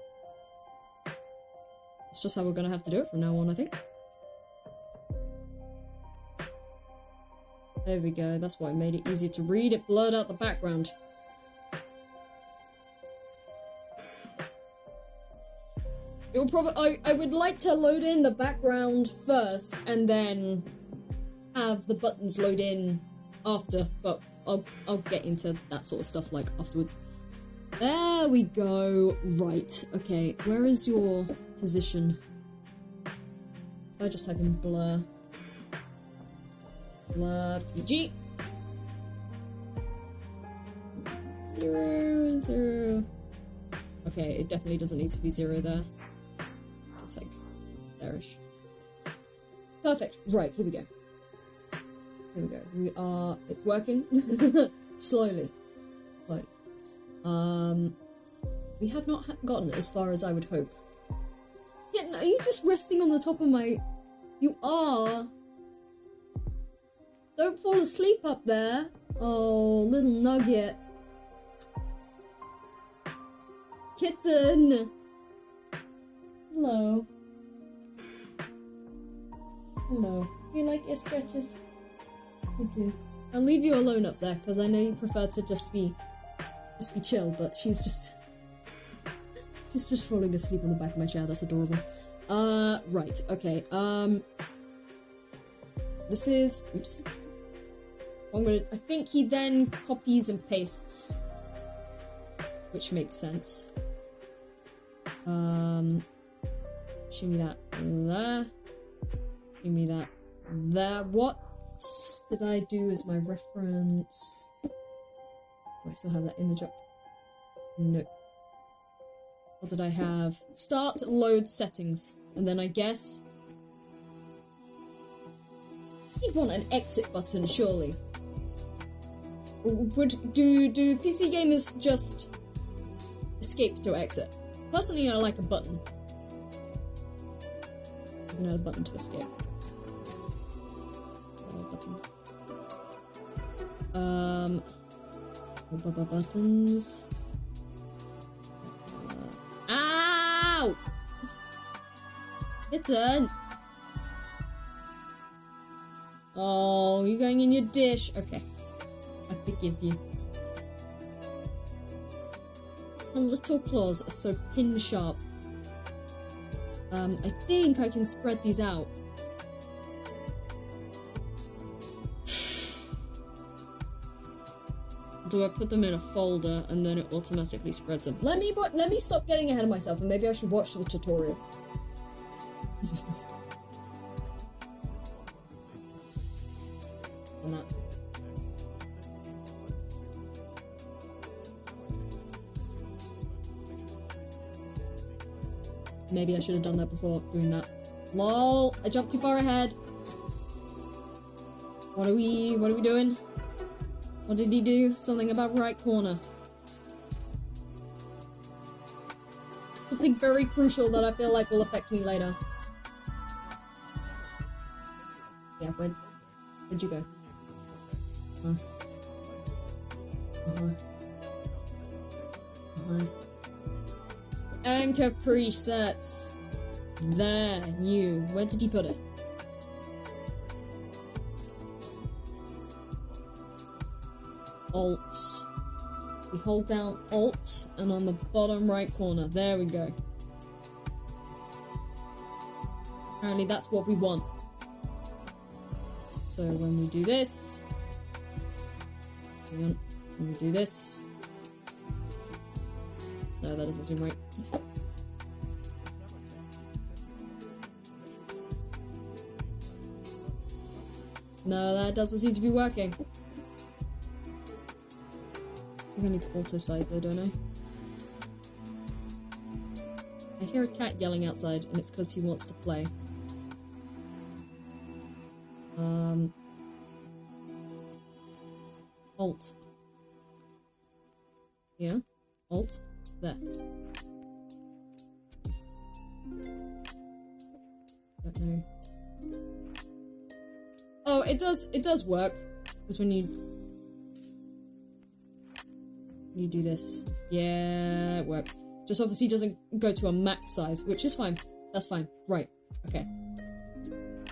It's just how we're gonna have to do it from now on, I think. There we go. That's why I made it easy to read. It blurred out the background. It will probably. I would like to load in the background first, and then have the buttons load in after. But I'll get into that sort of stuff like afterwards. There we go. Right. Okay. Where is your position? If I just type in blur. Blur PG. 0, 0. Okay, it definitely doesn't need to be 0 there. It's like there-ish. Perfect. Right, here we go. Here we go. We are... It's working. Slowly. We have not gotten as far as I would hope. Yeah, no, are you just resting on the top of my... You are... Don't fall asleep up there. Oh, little nugget. Kitten. Hello. Hello. You like your stretches? I do. I'll leave you alone up there, because I know you prefer to just be chill, but she's just falling asleep on the back of my chair. That's adorable. Right, okay, this is, oops. I think he then copies and pastes, which makes sense. Shimmy that there. Shimmy that there. What did I do as my reference? Do I still have that image up? No. What did I have? Start load settings. And then I guess... You'd want an exit button, surely. Do PC gamers just escape to exit? Personally, I like a button. You know, a button to escape. Buttons. Ow! Kitten! Oh, you're going in your dish. Okay. I forgive you. The little claws are so pin sharp. I think I can spread these out. Do I put them in a folder and then it automatically spreads them? Let me stop getting ahead of myself and maybe I should watch the tutorial. And that. Maybe I should have done that before doing that. LOL! I jumped too far ahead. What are we doing? What did he do? Something about right corner. Something very crucial that I feel like will affect me later. Yeah, where'd you go? Anchor presets. There, you. Where did he put it? Alt. We hold down Alt and on the bottom right corner. There we go. Apparently that's what we want. So when we do this... Hang on. When we do this... No, that doesn't seem right. No, that doesn't seem to be working. I think I need to auto-size though, don't I? I hear a cat yelling outside, and it's because he wants to play. Alt. Yeah. Alt. There. Don't know. Oh, it does work. Because when you do this. Yeah, it works. Just obviously doesn't go to a max size, which is fine. That's fine. Right. Okay.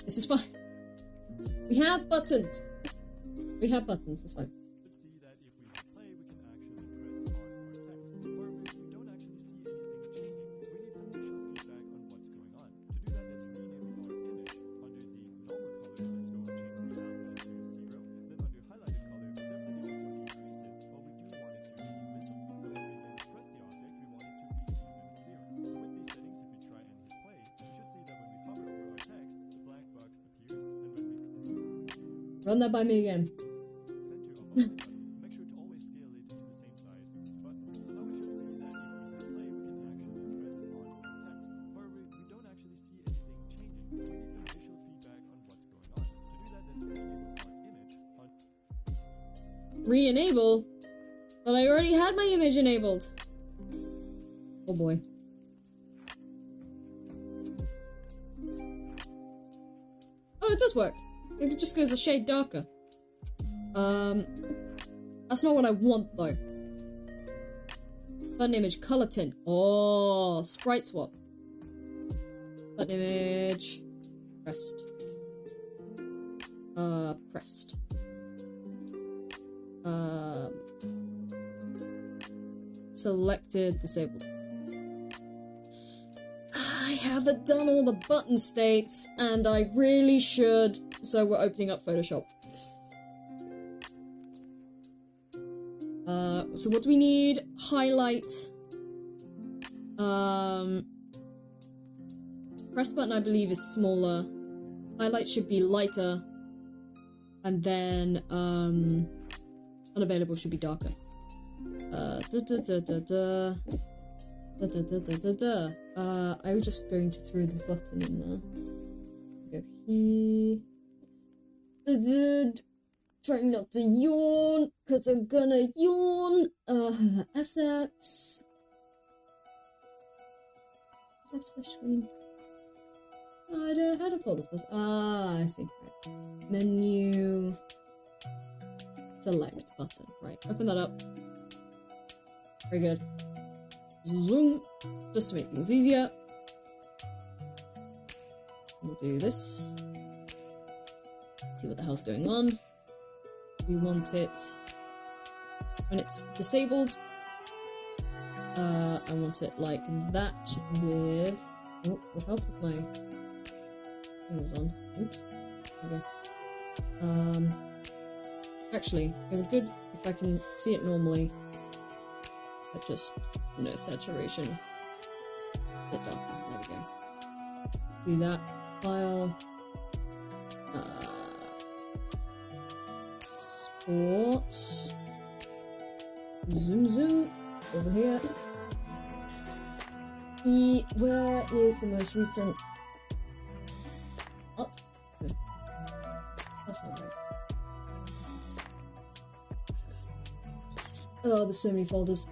This is fine. We have buttons. We have buttons. That's fine. See that if we hit play, we can actually press on our text, where we don't actually see anything changing. We need some visual feedback on what's going on. To do that, let's rename our image. Under the normal color, let's go and change the alpha to 0. Then under highlighted color, we'll definitely also decrease it, but we do want it to be visible. So when we press the object, we want it to be even clearer. So with these settings, if we try and hit play, we should see that when we hover over our text, the black box appears, and when we Run that by me again. center of our button, make sure to always scale it to the same size re-enable, but I already had my image enabled. Oh boy. Oh, it does work. It just goes a shade darker. That's not what I want though. Button image color tint. Oh, sprite swap. Button image. Pressed. Pressed. Selected, disabled. I haven't done all the button states, and I really should, so we're opening up Photoshop. So what do we need? Highlight. Press button, I believe, is smaller. Highlight should be lighter. And then, unavailable should be darker. I was just going to throw the button in there. Go here. Trying not to yawn, because I'm gonna yawn. Assets. That's my screen. Oh, I don't know how to folder first. Ah, I see. Right. Menu. Select button. Right, open that up. Very good. Zoom. Just to make things easier. We'll do this. See what the hell's going on. We want it when it's disabled. I want it like that with. Oh, what helped if my thing was on? Oops. Okay. Actually, it would be good if I can see it normally. But just, you know, saturation. A bit darker. There we go. Do that. File. Sport. Zoom. Over here. Where is the most recent? What? No. That's not right. Oh, there's so many folders.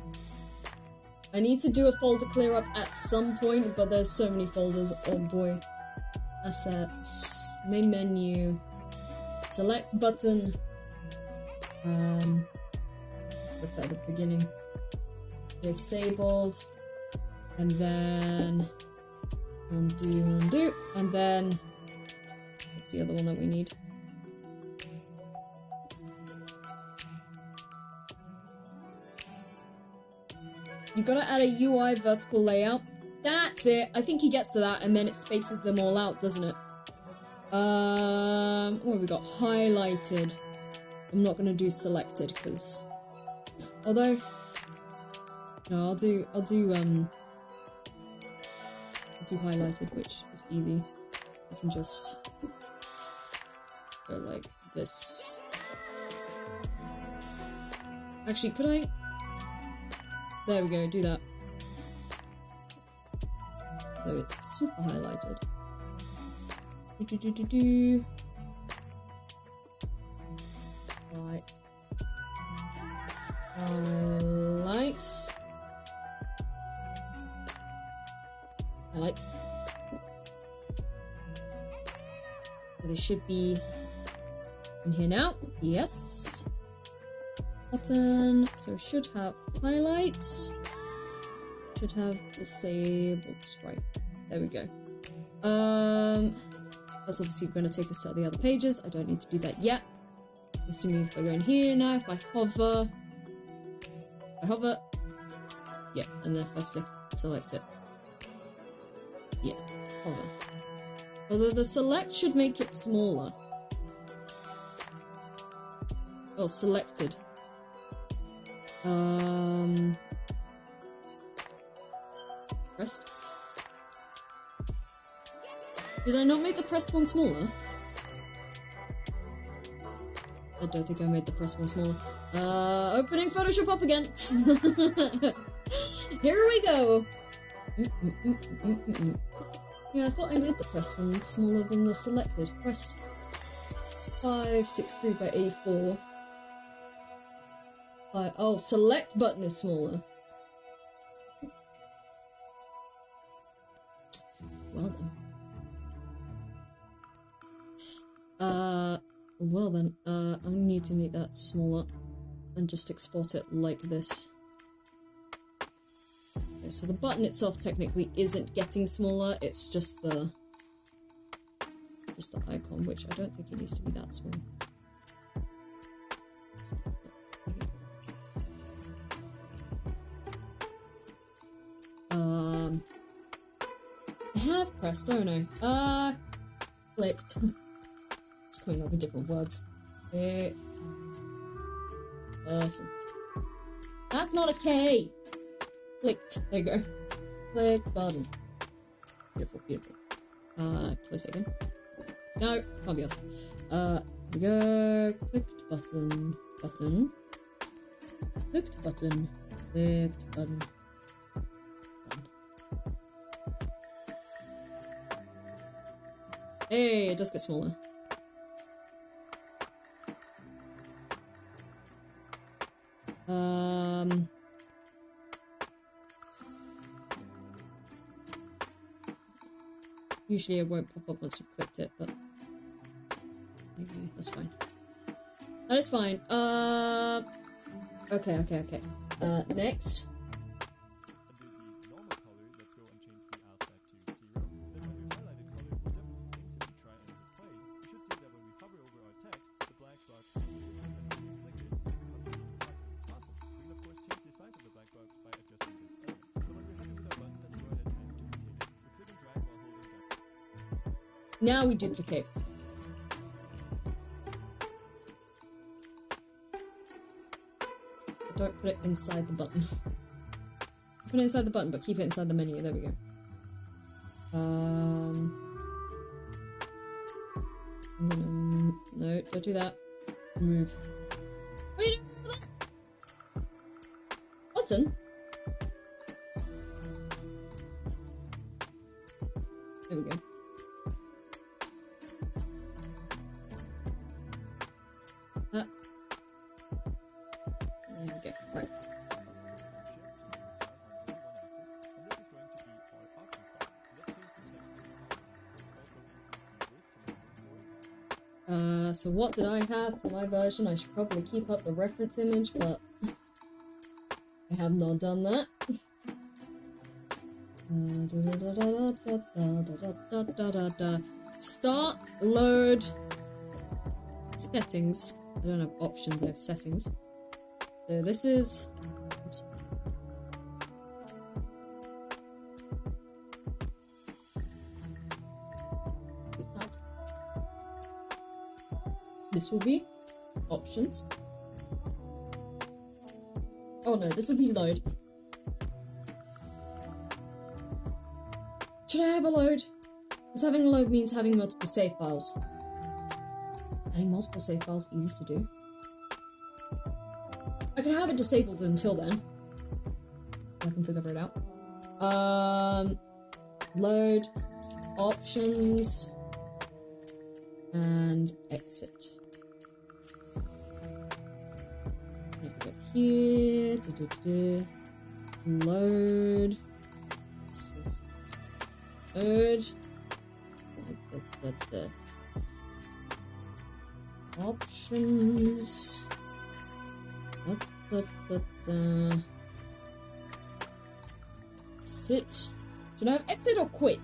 I need to do a folder clear up at some point, but there's so many folders. Oh boy. Assets. Main menu. Select button. Look at the beginning. Disabled. And then undo, and then what's the other one that we need? You gotta add a UI vertical layout. That's it. I think he gets to that, and then it spaces them all out, doesn't it? What have we got? Highlighted. I'm not gonna do selected because, although, no, I'll do highlighted, which is easy. I can just go like this. Actually, could I? There we go, do that. So it's super highlighted. Right. Highlight. Highlight. So they should be in here now. Yes. Button. So should have highlight. Should have disabled sprite. There we go. That's obviously going to take us to the other pages. I don't need to do that yet. Assuming if I go in here now, if I hover, yeah, and then if I select it, yeah, hover. Although the select should make it smaller. Oh, selected. Pressed. Did I not make the pressed one smaller? I don't think I made the pressed one smaller. Opening Photoshop up again. Here we go. Yeah, I thought I made the pressed one smaller than the selected. Pressed 563 by 84. Oh, select button is smaller. Well then. Well then, I need to make that smaller and just export it like this. Okay, so the button itself technically isn't getting smaller, it's just the icon, which I don't think it needs to be that small. I have pressed, don't I? Clicked. It's coming up with different words. Click. Button. That's not a K! Clicked. There you go. Click button. Beautiful, beautiful. Close again. No, can't be else. Here we go. Clicked button. Button. Clicked button. Clicked button. Hey, it does get smaller. Usually it won't pop up once you clicked it, but okay, that's fine. That is fine. Okay. Next. Now we duplicate. Don't put it inside the button. Put it inside the button, but keep it inside the menu. There we go. No, don't do that. Move. What are you doing with that? Button? There we go. There we go. Right. So what did I have for my version? I should probably keep up the reference image, but I have not done that. Start, load, settings. I don't have options, I have settings. So this is... Oops. This will be options. Oh no, this will be load. Should I have a load? Because having a load means having multiple save files. Having multiple save files, easy to do. I can have it disabled until then. I can figure it out. Load, options, and exit. Go here, load, load, options, exit. Should I have exit or quit?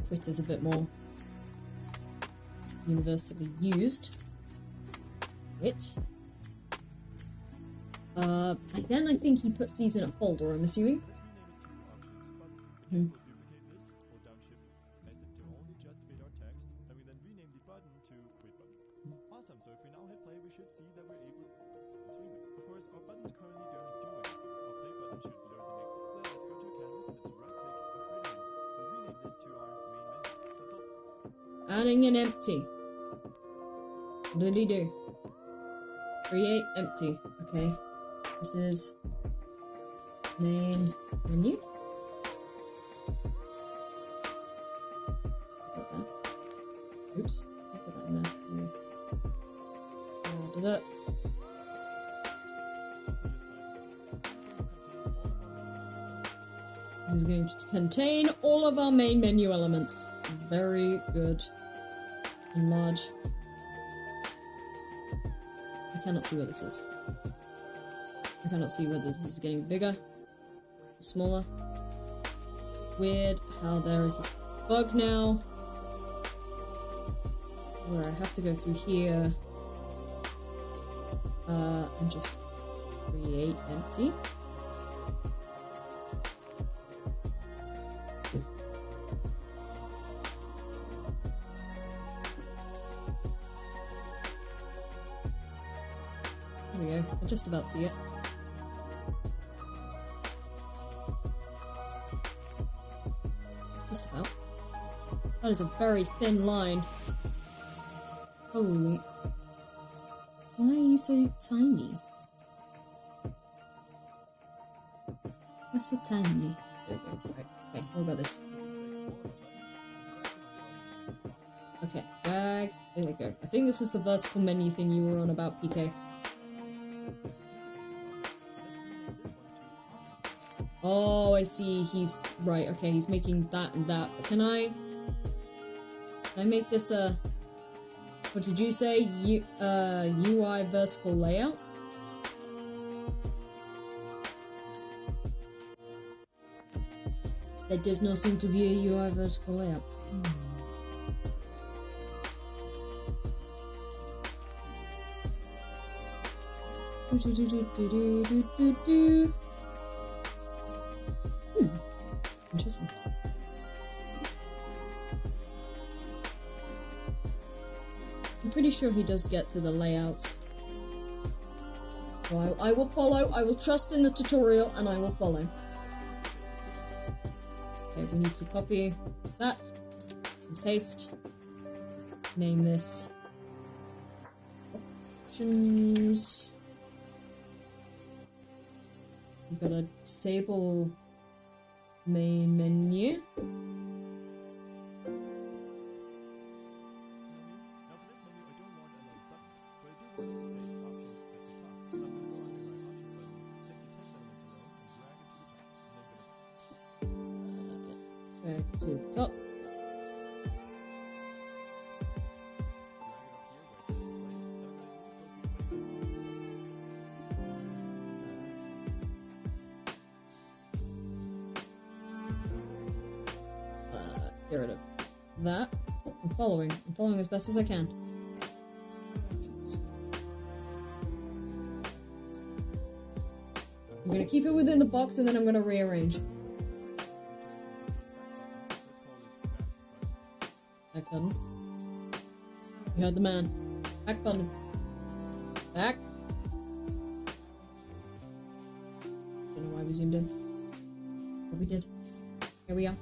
Quit is a bit more universally used. Quit. Again, I think he puts these in a folder, I'm assuming. Awesome, so if we now hit play, we should see that we're able to stream it. Of course, our button's currently going to do it. Our play button should load the next. Let's go to canvas, let's right click and create an empty. We'll rename this to our main menu. That's all. Adding an empty. What did he do? Create empty. Okay. This is main menu. Put that. Oops. Put that in there. that. This is going to contain all of our main menu elements. Very good. And large. I cannot see where this is. I cannot see whether this is getting bigger or smaller. Weird how there is this bug now. Where I have to go through here. And just create empty. There we go. I just about see it. Just about. That is a very thin line. Holy. Why are you so tiny? That's so tiny. There we go. Right. Okay, what about this? Okay, drag. There we go. I think this is the vertical menu thing you were on about, PK. Oh, I see. He's right. Okay, he's making that and that. But can I make this a? What did you say? UI vertical layout? There does not seem to be a UI vertical layout. Interesting. I'm pretty sure he does get to the layout. So I will follow. I will trust in the tutorial and I will follow. Okay, we need to copy that and paste. Name this options. I'm gonna disable main menu. Drag to the top. Get rid of that. I'm following as best as I can. I'm gonna keep it within the box and then I'm gonna rearrange. Back button. You heard the man. Back button. Back. Don't know why we zoomed in. But we did. Here we are.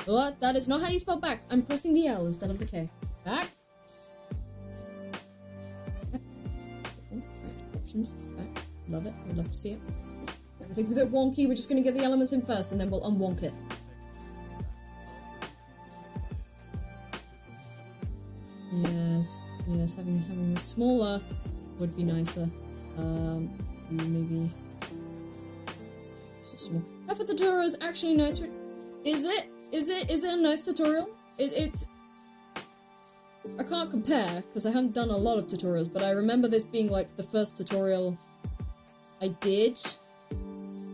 What? That is not how you spell back. I'm pressing the L instead of the K. Back. Back. Oh, right. Options. Back. Love it. Would love to see it. Everything's a bit wonky. We're just going to get the elements in first and then we'll unwonk it. Yes. Yes, having the smaller would be nicer. Maybe so small. Half of the tutorial is actually nice. Is it? Is it a nice tutorial? It's... I can't compare, because I haven't done a lot of tutorials, but I remember this being, like, the first tutorial I did for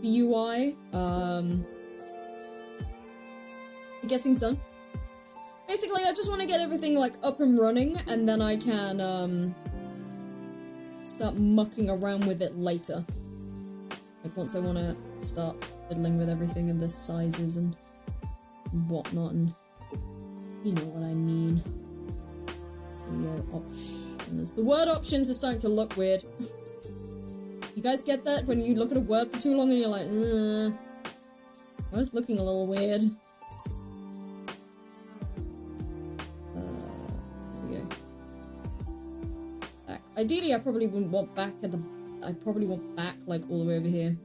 UI. I'm guessing's done. Basically, I just want to get everything, like, up and running, and then I can, start mucking around with it later. Like, once I want to start fiddling with everything and the sizes and whatnot, and you know what I mean. Options. The word options are starting to look weird. You guys get that when you look at a word for too long and you're like, well, it's looking a little weird. There we go. Back. Ideally, I probably wouldn't want back at the. I probably want back like all the way over here.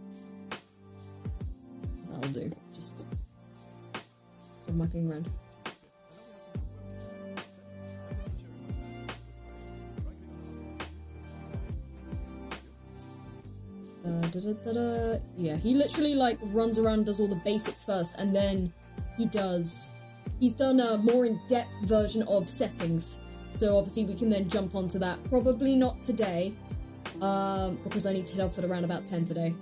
That'll do. Just. Mucking around. Yeah, he literally like runs around and does all the basics first, and then he's done a more in-depth version of settings. So obviously we can then jump onto that. Probably not today, because I need to head off at around about 10 today,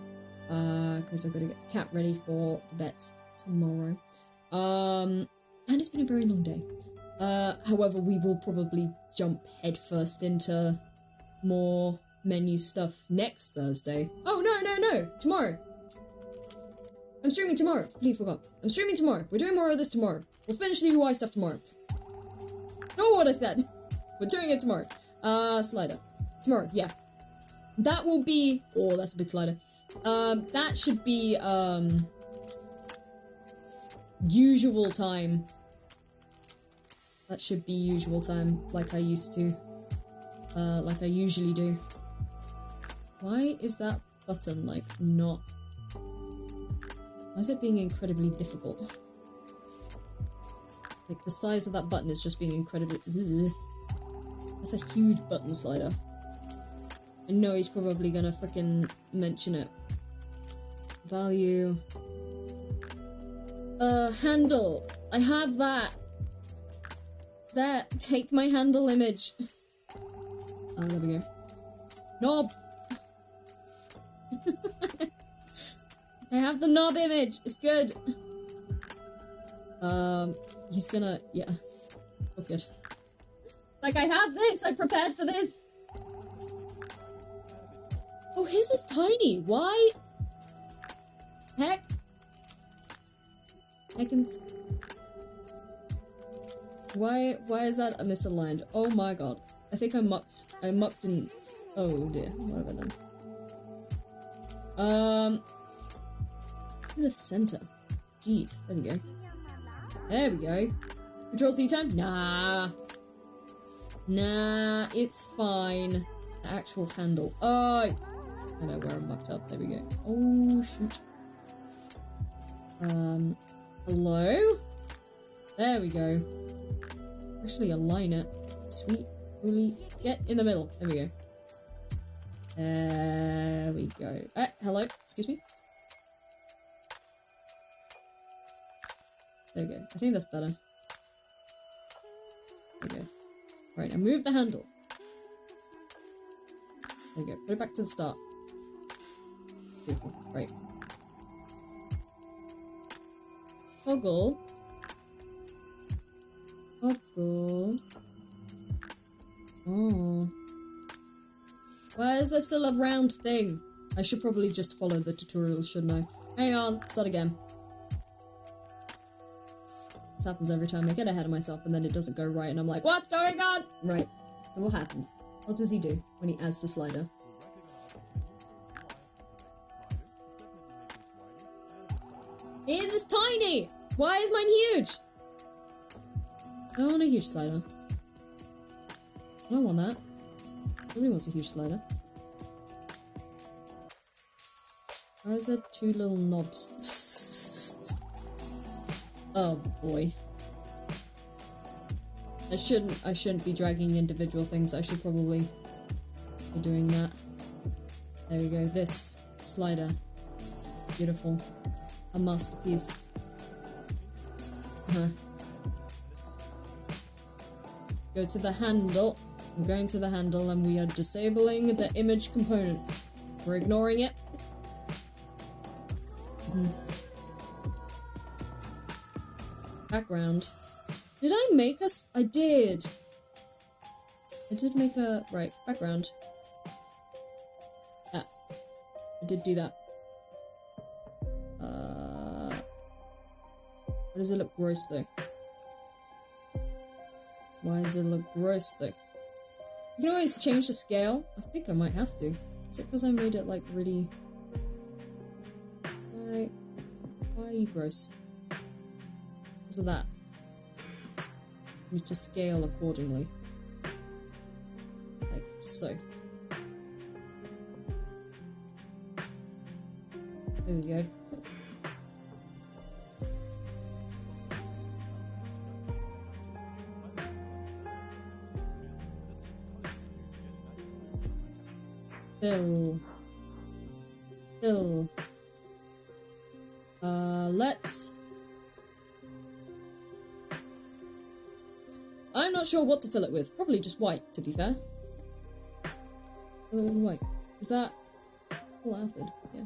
because I've got to get the cat ready for the vets tomorrow. And it's been a very long day. However, we will probably jump headfirst into more menu stuff next Thursday. Oh, no, tomorrow. I'm streaming tomorrow. Completely forgot. I'm streaming tomorrow. We're doing more of this tomorrow. We'll finish the UI stuff tomorrow. Know what I said. We're doing it tomorrow. Slider. Tomorrow, yeah. That will be... Oh, that's a big slider. That should be, usual time. That should be usual time, like I used to. Like I usually do. Why is that button, like, not... Why is it being incredibly difficult? Like, the size of that button is just being incredibly... Ugh. That's a huge button slider. I know he's probably gonna frickin' mention it. Value. Handle. I have that. There. Take my handle image. Oh, there we go. Knob! I have the knob image. It's good. He's gonna... Yeah. Oh, good. Like, I have this. I prepared for this. Oh, his is tiny. Why? Heck. Heckins. Why is that misaligned? Oh my god. I think I mucked in... Oh dear. What have I done? In the center. Jeez. There we go. There we go. Control C time? Nah. Nah, it's fine. The actual handle. Oh, I know where I'm mucked up. There we go. Oh, shoot. Hello? There we go. Actually align it. Sweet. Really. Get in the middle. There we go. There we go. Hello? Excuse me? There we go. I think that's better. There we go. Right, now move the handle. There we go. Put it back to the start. Beautiful. Right. Toggle. Toggle. Oh. Why is there still a round thing? I should probably just follow the tutorial, shouldn't I? Hang on, start again. This happens every time I get ahead of myself and then it doesn't go right and I'm like, what's going on? Right. So what happens? What does he do when he adds the slider? His is tiny! Why is mine huge? I don't want a huge slider. I don't want that. Nobody wants a huge slider. Why is there two little knobs? Oh boy. I shouldn't be dragging individual things. I should probably be doing that. There we go. This slider. Beautiful. A masterpiece. Go to the handle. I'm going to the handle and we are disabling the image component. We're ignoring it. Background. Did I make us? I did. I did make a... Right, background. Ah. I did do that. Why does it look gross though? Why does it look gross though? You can always change the scale. I think I might have to. Is it because I made it like really... Why are you gross? It's because of that. I need to scale accordingly. Like so. There we go. Fill. Fill. Let's... I'm not sure what to fill it with. Probably just white, to be fair. Fill it with white. Is that... What happened? Yeah.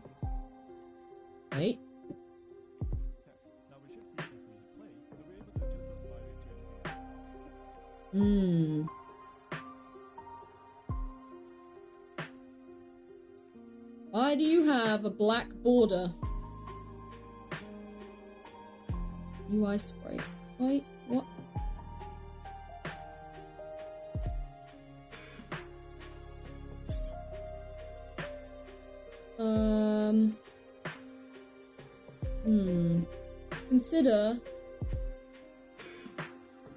Wait. Text. Now we should see if we hit play, that we're able to adjust our slider to Hmm. Why do you have a black border? UI sprite. Wait, what? Let's see. Consider.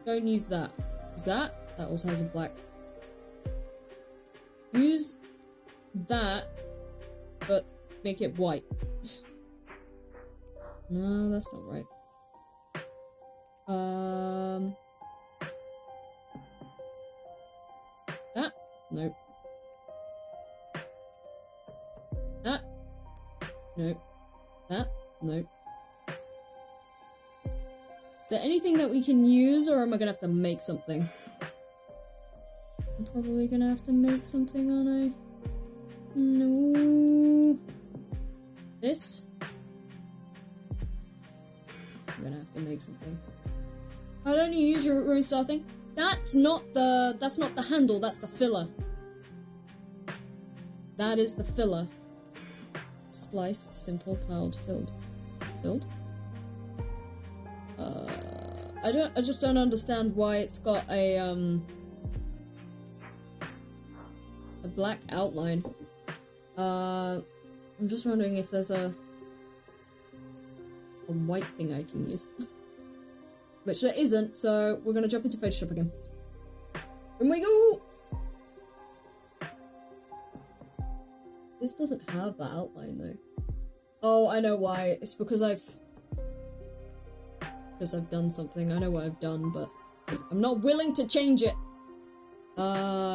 Don't use that. Use that. That also has a black. Use that, but make it white. No, that's not right. That? Nope. That? Nope. That? Nope. Is there anything that we can use, or am I gonna have to make something? I'm probably gonna have to make something, aren't I? No. This? I'm gonna have to make something. Why don't you use your rune star thing? That's not the handle, that's the filler. That is the filler. Spliced, simple, tiled, filled. Filled? I just don't understand why it's got a black outline. I'm just wondering if there's a white thing I can use. Which there isn't, so we're gonna jump into Photoshop again. And we go! This doesn't have that outline though. Oh, I know why. It's because I've done something. I know what I've done, but I'm not willing to change it.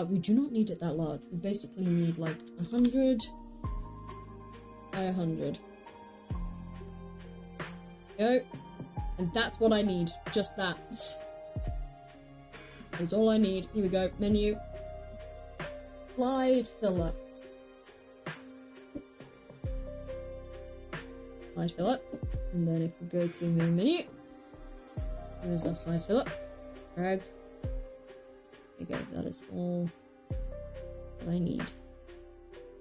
We do not need it that large. We basically need like 100 by 100. Go. And that's what I need. Just that. That's all I need. Here we go. Menu. Slide filler. Slide filler. And then if we go to main menu, there's our slide filler. Drag. There you go. That is all that I need.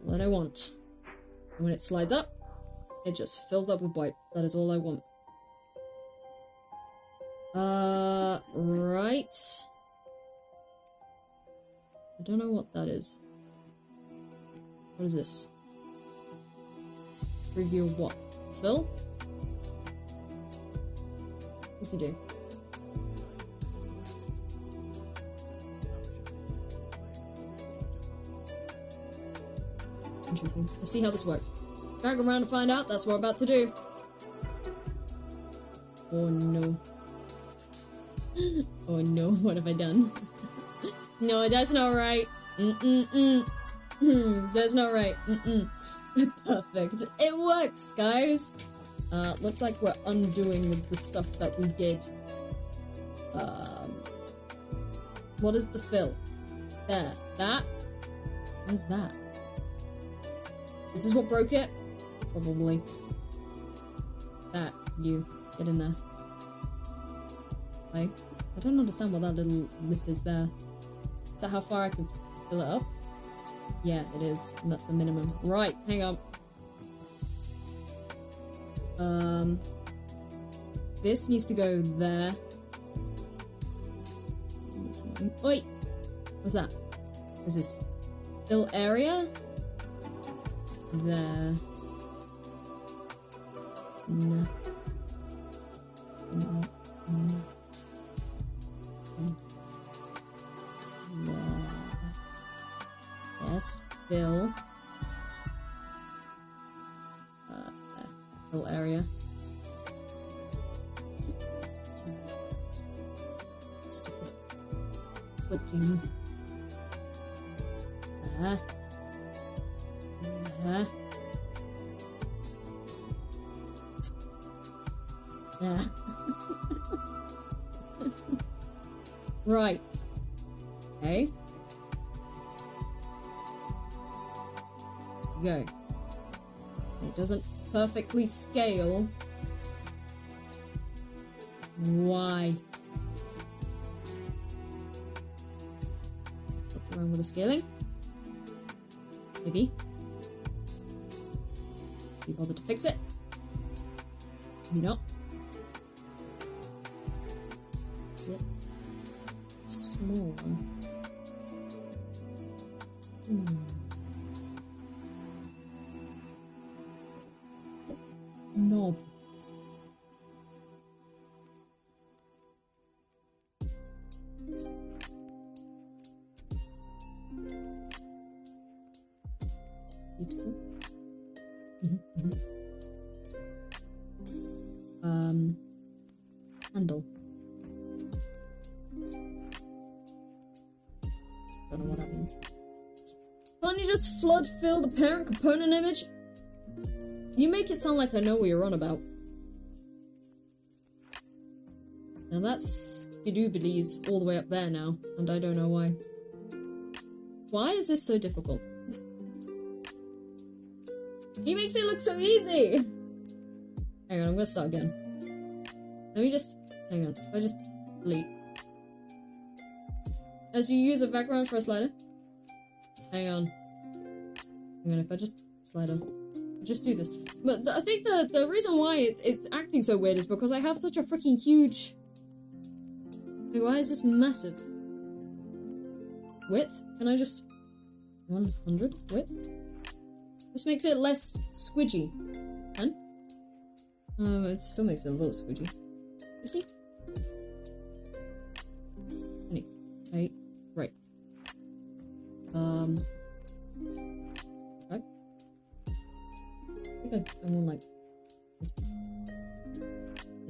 All that I want. And when it slides up, it just fills up with white. That is all I want. Right. I don't know what that is. What is this? Review what? Fill? What's it do? Interesting. Let's see how this works. Drag around to find out. That's what we're about to do. Oh no. Oh no, what have I done? No, that's not right. That's not right. Perfect. It works, guys. Looks like we're undoing the stuff that we did. What is the fill? There. That? What is that? This is what broke it? Probably. That. You. Get in there. Like, I don't understand what that little lip is there. Is that how far I can fill it up? Yeah, it is. And that's the minimum. Right, hang on. This needs to go there. Oi! What's that? What's this? Fill area? There. No. Yes, fill. Fill area. Stupid clicking. Yeah. Right. Okay. Go. It doesn't perfectly scale. Why? Fuck around with the scaling. Maybe. Be bothered to fix it. Maybe not. Yep. Smaller. Knob. Beautiful. Handle. Don't know what that means. Can't you just flood fill the parent component image? You make it sound like I know what you're on about. Now that's Skidoobies all the way up there now, and I don't know why. Why is this so difficult? He makes it look so easy! Hang on, I'm gonna start again. Let me just... hang on, if I just delete. As you use a background for a slider. Hang on. Hang on, if I just... slider. Just do this. But I think the reason why it's acting so weird is because I have such a freaking huge... Like, why is this massive? Width? Can I just... 100 width? This makes it less squidgy. And? It still makes it a little squidgy. You see? Anyway, right. Right. I think I want like...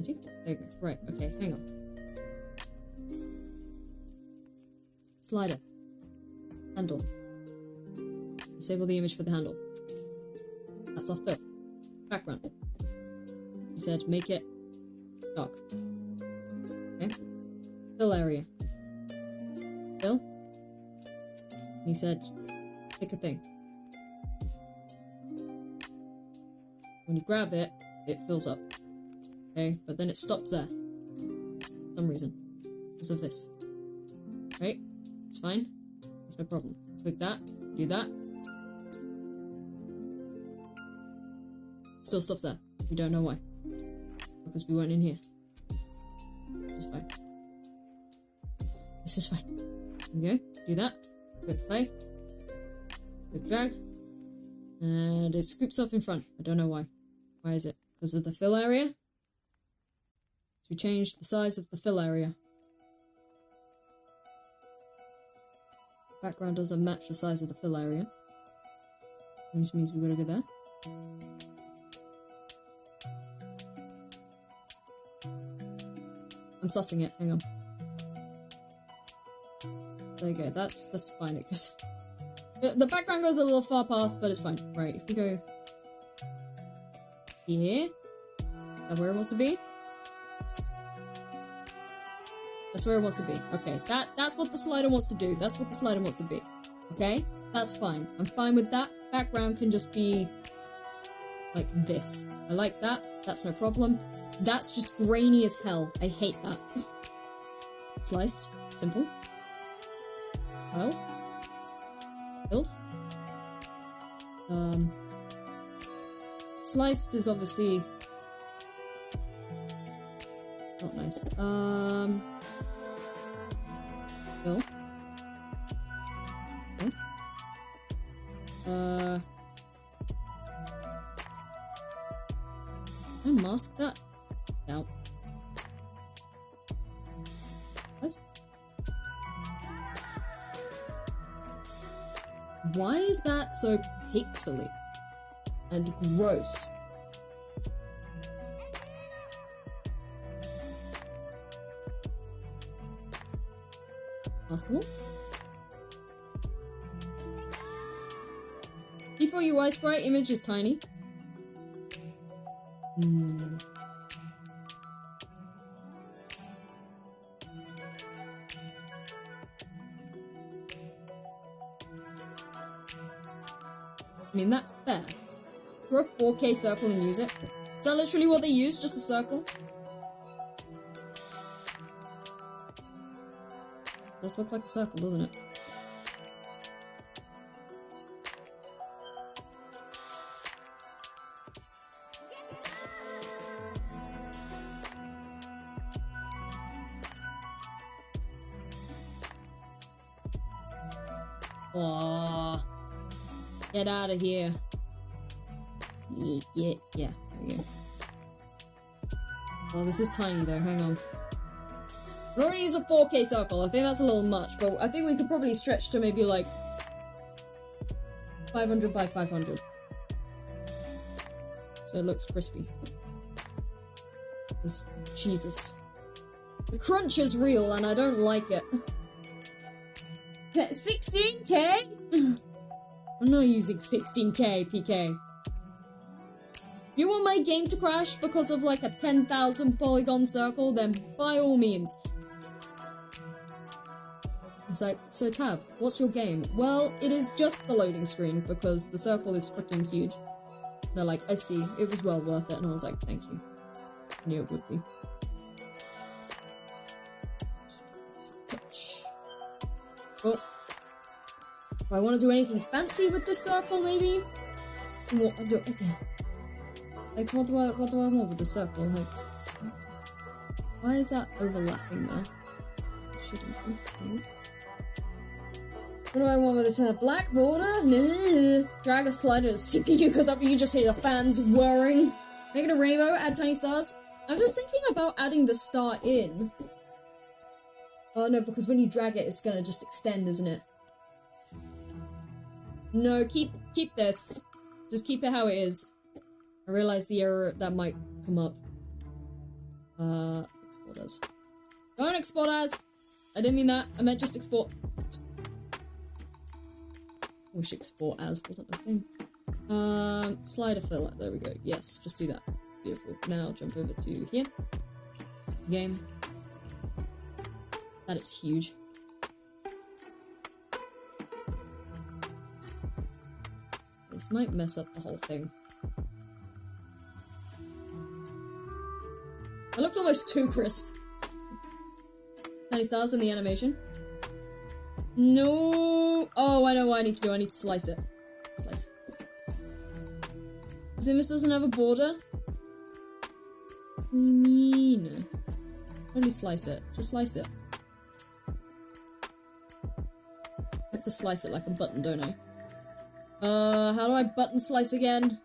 See? There you go. Right, okay, hang on. Slider. Handle. Disable the image for the handle. That's our fill. Background. He said make it dark. Okay. Fill area. Fill. He said pick a thing. When you grab it, it fills up. Okay, but then it stops there. For some reason. Because of this. Right? It's fine. It's no problem. Click that. Do that. Still stops there. We don't know why. Because we weren't in here. This is fine. This is fine. Okay, do that. Click play. Click drag. And it scoops up in front. I don't know why. Why is it? Because of the fill area? So we changed the size of the fill area. Background doesn't match the size of the fill area. Which means we gotta go there. I'm sussing it, hang on. There you go, that's fine. It goes... The background goes a little far past, but it's fine. Right, if we go... here... Is that where it wants to be? That's where it wants to be. Okay, that's what the slider wants to do. That's what the slider wants to be. Okay? That's fine. I'm fine with that. Background can just be... like this. I like that. That's no problem. That's just grainy as hell. I hate that. Sliced. Simple. Well. Filled. Sliced is obviously... not nice. Fill. Okay. Can I mask that? No. What? Why is that so pixely and gross? Maskable? P4 UI sprite image is tiny. I mean, that's fair. Draw a 4K circle and use it. Is that literally what they use? Just a circle? Does look like a circle, doesn't it? Oh, get out of here. Yeah, there we go. Oh, this is tiny though, hang on. We already use a 4K circle, I think that's a little much, but I think we could probably stretch to maybe like 500 by 500. So it looks crispy. Jesus. The crunch is real and I don't like it. 16K? I'm not using 16K, PK. If you want my game to crash because of like a 10,000 polygon circle, then by all means. It's like, so Tab, what's your game? Well, it is just the loading screen because the circle is freaking huge. They're like, I see, it was well worth it. And I was like, thank you. I knew it would be. Just touch. Oh. If I want to do anything fancy with this circle, maybe? What do I want with the circle? Like, why is that overlapping there? Shouldn't be. What do I want with this? Black border? No. Drag a slider as CPU goes up and you just hear the fans whirring. Make it a rainbow, add tiny stars. I'm just thinking about adding the star in. Oh no, because when you drag it, it's gonna just extend, isn't it? No, keep this. Just keep it how it is. I realize the error that might come up. Export as. Don't export as! I didn't mean that. I meant just export. Wish export as wasn't a thing. Slider fill. There we go. Yes, just do that. Beautiful. Now jump over to here. Game. That is huge. This might mess up the whole thing. It looks almost too crisp. Tiny stars in the animation. No! Oh, I know what I need to do. I need to slice it. Slice. Zimus doesn't have a border? What do you mean? Only slice it. Just slice it. I have to slice it like a button, don't I? How do I button slice again?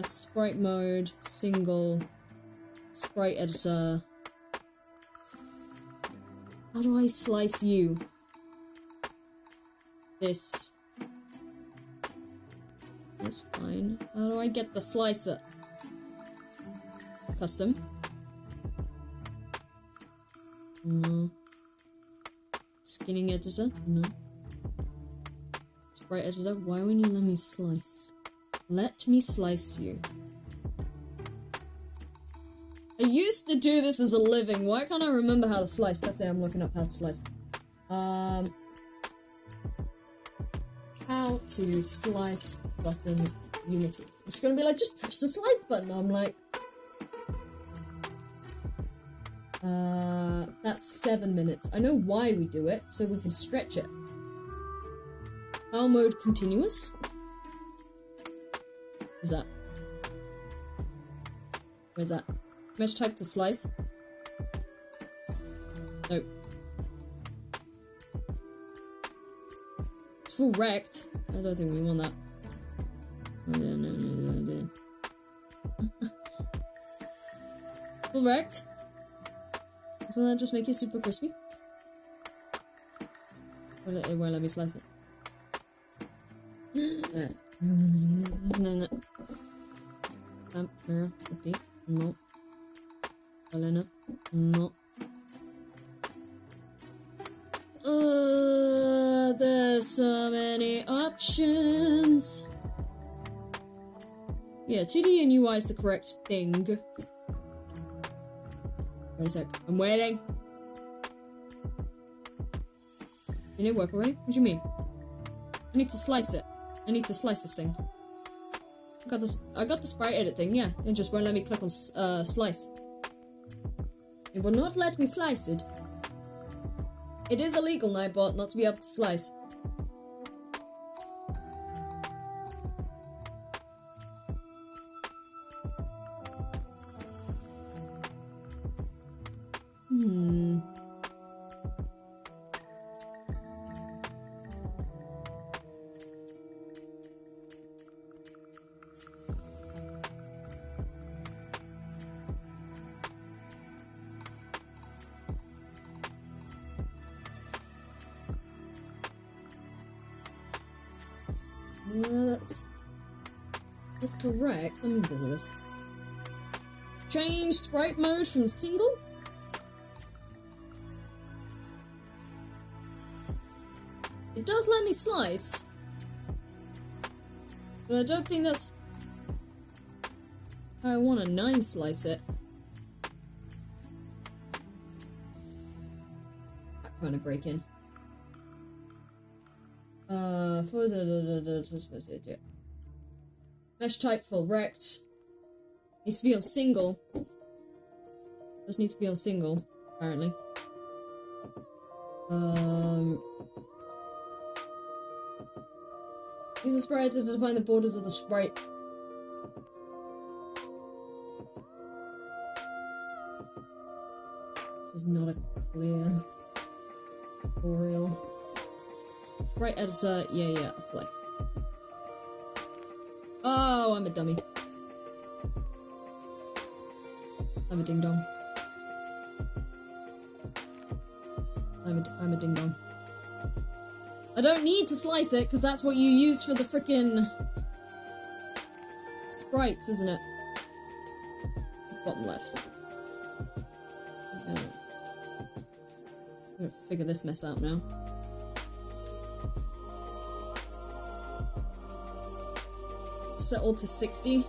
Sprite mode, single, sprite editor. How do I slice you? This. That's fine. How do I get the slicer? Custom. No. Skinning editor? No. Sprite editor? Why won't you let me slice? Let me slice you. I used to do this as a living. Why can't I remember how to slice? That's it, I'm looking up how to slice. How to slice button Unity. It's gonna be like, just press the slice button. I'm like, that's 7 minutes. I know why we do it, so we can stretch it. File mode continuous? Where's that? Where's that? Mesh type to slice? Nope. It's full rect. I don't think we want that. No. Full rect? Doesn't that just make it super crispy? It won't let me slice it. No. Okay. No. Elena. No. There's so many options. Yeah, 2D and UI is the correct thing. Wait a sec. I'm waiting. Didn't it work already? What do you mean? I need to slice it. I need to slice this thing. I got the sprite edit thing, yeah. It just won't let me click on slice. It will not let me slice it. It is illegal, Nightbot, not to be able to slice. That's correct. Let me do this. Change sprite mode from single? It does let me slice. But I don't think that's how I want to 9 slice it. That kind of break in. Mesh type full rect. Needs to be on single. Just needs to be on single, apparently. Use the sprite to define the borders of the sprite. This is not a clear tutorial. Sprite editor, yeah, apply. Oh, I'm a dummy. I'm a ding dong. I'm a ding dong. I don't need to slice it because that's what you use for the frickin' sprites, isn't it? Bottom left. I'm gonna figure this mess out now. Settled to 60.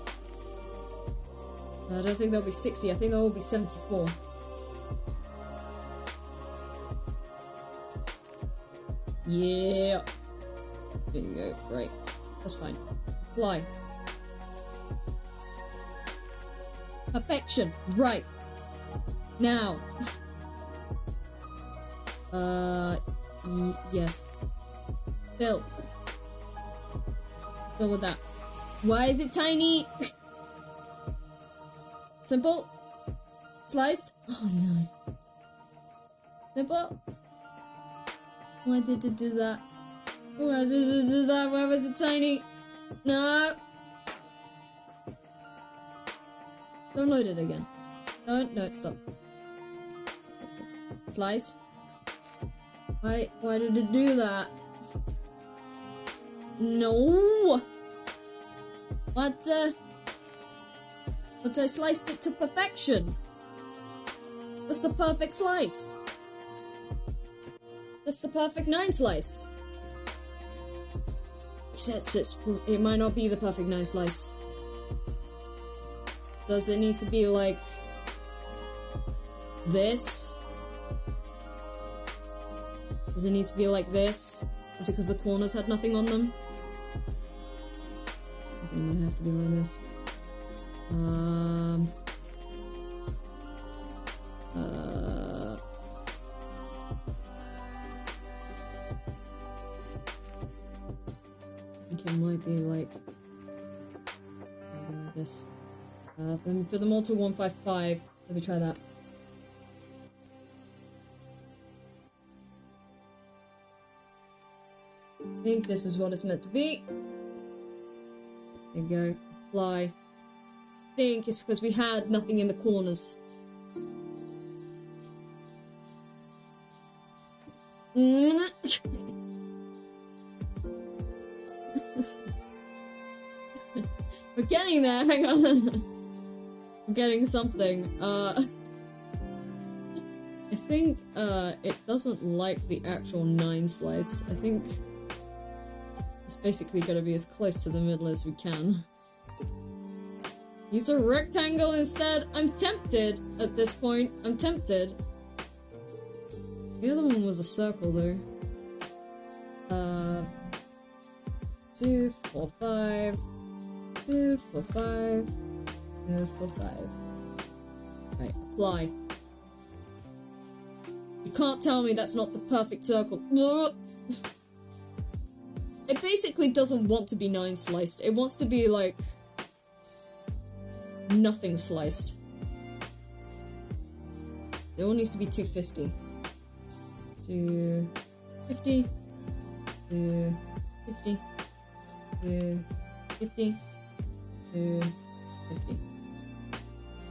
I don't think there'll be 60, I think there will be 74. Yeah. There you go, right. That's fine. Apply. Perfection, right. Now. Yes. Fill. Fill with that. Why is it tiny? Simple. Sliced. Oh no. Simple. Why did it do that? Why did it do that? Why was it tiny? No. Don't load it again. No, stop. Sliced. Why did it do that? No. But I sliced it to perfection. That's the perfect slice. That's the perfect 9 slice. It might not be the perfect 9 slice. Does it need to be like this? Does it need to be like this? Is it because the corners had nothing on them? I think it might have to be like this. I think it might be like this. Let me put them all to 155. Let me try that. I think this is what it's meant to be. There you go. Apply. I think it's because we had nothing in the corners. We're getting there, hang on. We're getting something. I think it doesn't like the actual 9 slice. I think it's basically gonna be as close to the middle as we can. Use a rectangle instead. I'm tempted at this point. I'm tempted. The other one was a circle though. 2, 4, 5. 2, 4, 5. 2, 4, 5. Right, apply. You can't tell me that's not the perfect circle. It basically doesn't want to be 9 sliced. It wants to be like nothing sliced. It all needs to be 250. 250. 250. 250. 250.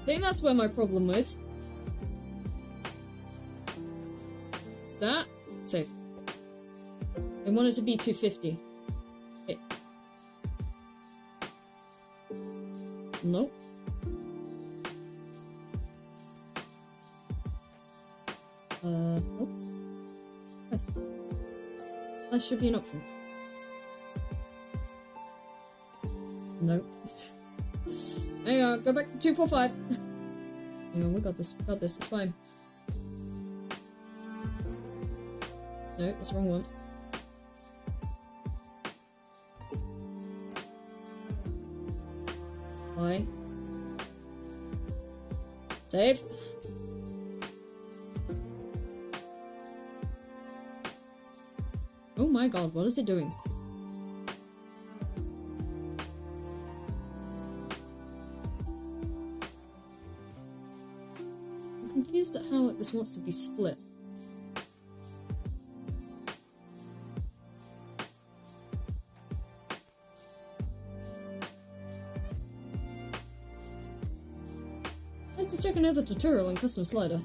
I think that's where my problem is. That. Save. I want it to be 250. Okay. Nope. Nope. Nice. That should be an option. Nope. Hang on, go back to 245. Hang on, we got this, it's fine. Nope, that's the wrong one. Why? Save. Oh my god, what is it doing? I'm confused at how this wants to be split. I had to check another tutorial on custom slider.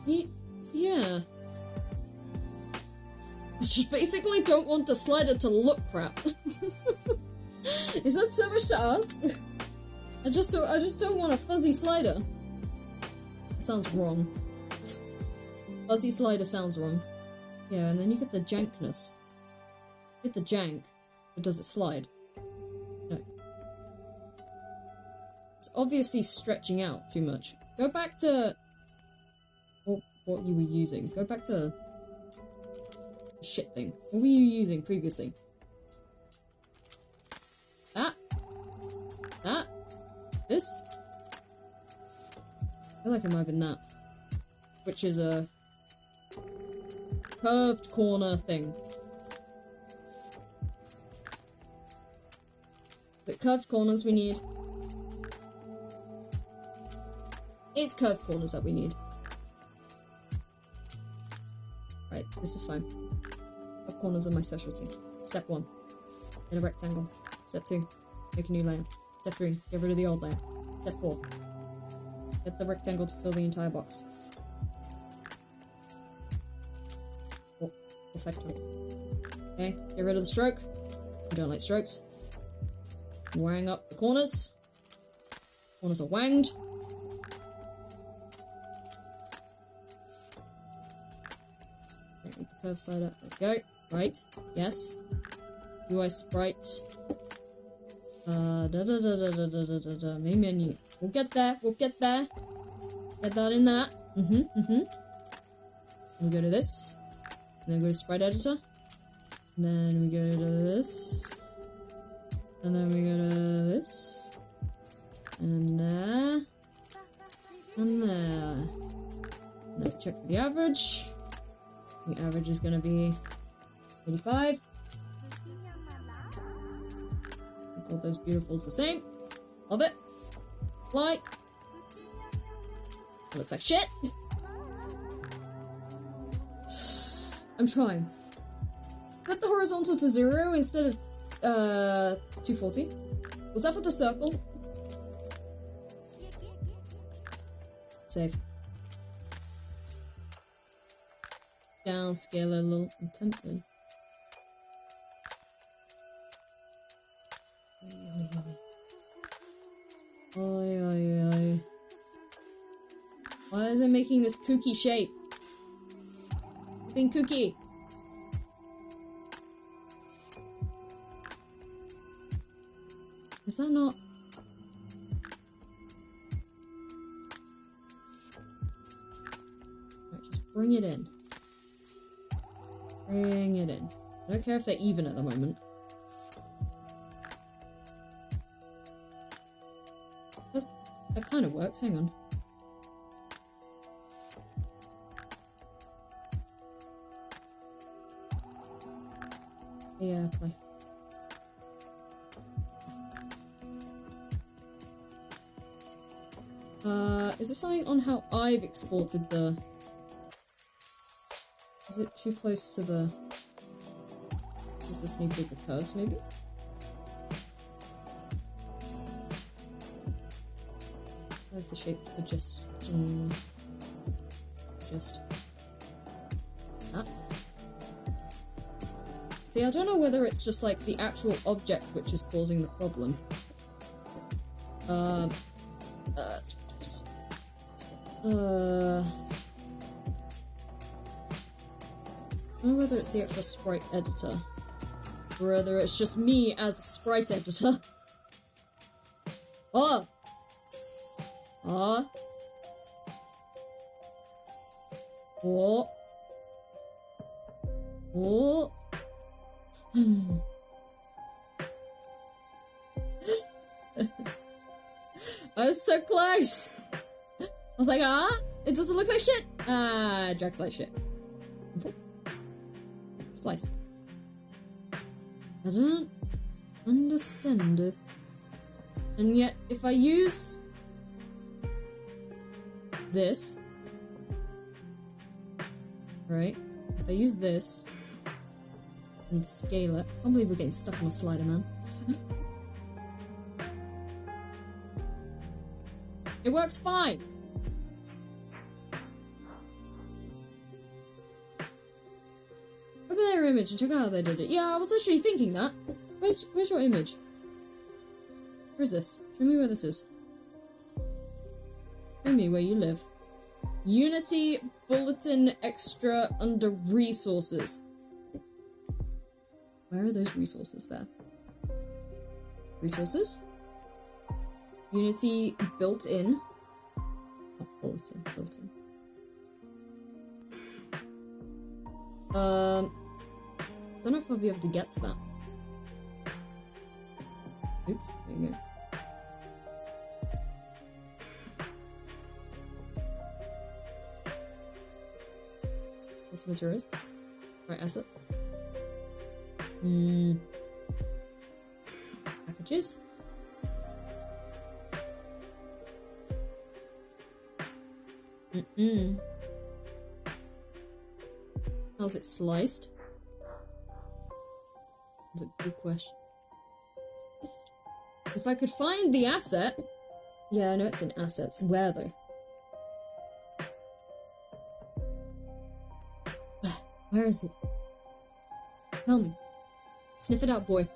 Yeah. I just basically don't want the slider to look crap. Is that so much to ask? I just don't want a fuzzy slider. It sounds wrong. Fuzzy slider sounds wrong. Yeah, and then you get the jankness. You get the jank, but does it slide? No. It's obviously stretching out too much. Go back to what you were using. Go back to shit thing. What were you using previously? That? This? I feel like it might have been that. Which is a curved corner thing. The curved corners we need. It's curved corners that we need. Right, this is fine. Curved corners are my specialty. Step 1. Get a rectangle. Step 2. Make a new layer. Step 3. Get rid of the old layer. Step 4. Get the rectangle to fill the entire box. Oh, effectively. Okay, get rid of the stroke. I don't like strokes. Wang up the corners. Corners are wanged. Don't need the curve slider. There we go. Right. Yes. UI sprite. Main menu. We'll get there. We'll get there. Get that in there. We go to this. And then go to sprite editor. And then we go to this. And then we go to this. And there. And there. And then check for the average. The average is going to be 85. Make all those beautifuls the same. Love it. Apply. It looks like shit. I'm trying. Set the horizontal to 0 instead of 240. Was that for the circle? Save. Downscale a little. I'm tempted. Oi, oi, oi. Why is it making this kooky shape? It's being kooky. Is that not? Right, just bring it in. Bring it in. I don't care if they're even at the moment. That kind of works. Hang on. Yeah, play. Is it something on how I've exported the... Is it too close to the... Does this need bigger curves, maybe? Where's the shape for just... that? See, I don't know whether it's just like the actual object which is causing the problem. I don't know whether it's the actual sprite editor, or whether it's just me as a sprite editor. Oh! Ah! Oh! Oh! I was so close! I was like, ah! It doesn't look like shit! Ah, it drags like shit. Splice. I don't understand it. And yet, if I use this, right? If I use this and scale it, I can't believe we're getting stuck on the slider, man. It works fine. Open their image and check out how they did it. Yeah, I was literally thinking that. Where's your image? Where is this? Show me where this is. Show me where you live. Unity Bulletin Extra under Resources. Where are those resources there? Resources? Unity built-in. Oh, bulletin, built-in. Don't know if I'll be able to get to that. Oops, there you go. That's materials. Right, assets. Packages. How's it sliced? That's a good question. If I could find the asset... Yeah, I know it's in assets. Where, though? Where is it? Tell me. Sniff it out, boy.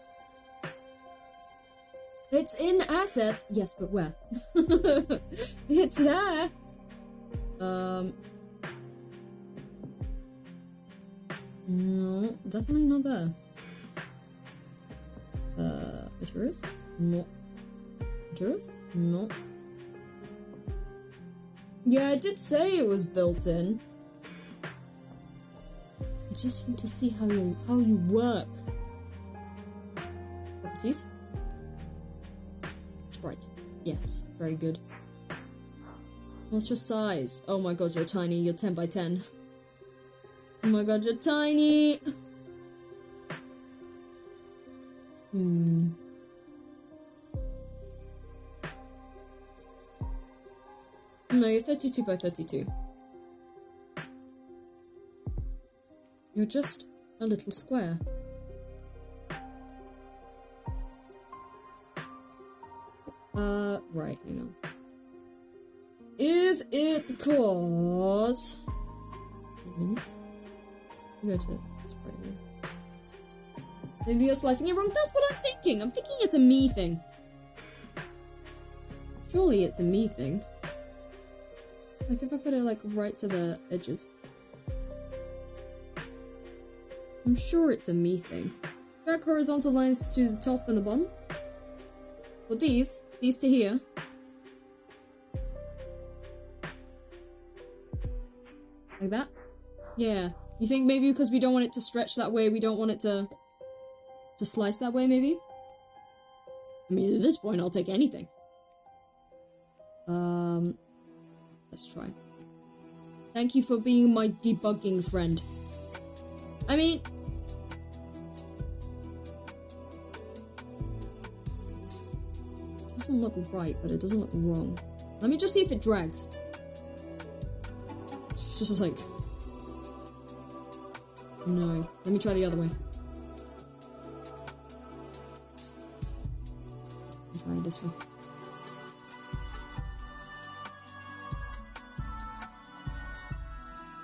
It's in assets. Yes, but where? It's there. No, definitely not there. Materials? No. Materials? No. Yeah, I did say it was built in. I just want to see how you work. Properties. Sprite. Yes, very good. What's your size? Oh my god, you're tiny. You're 10 by 10. Oh my god, you're tiny! No, you're 32 by 32. You're just a little square. Right, hang on. Is it because... Go to sprite here. Maybe you're slicing it wrong. That's what I'm thinking. I'm thinking it's a me thing. Surely it's a me thing. Like if I put it like right to the edges. I'm sure it's a me thing. Drag horizontal lines to the top and the bottom. Well, these to here. Like that? Yeah. You think maybe because we don't want it to stretch that way, we don't want it to slice that way, maybe? I mean, at this point, I'll take anything. Where Let's try. Thank you for being my debugging friend. I mean... It doesn't look right, but it doesn't look wrong. Let me just see if it drags. It's just like... No. Let me try the other way. Try it this way.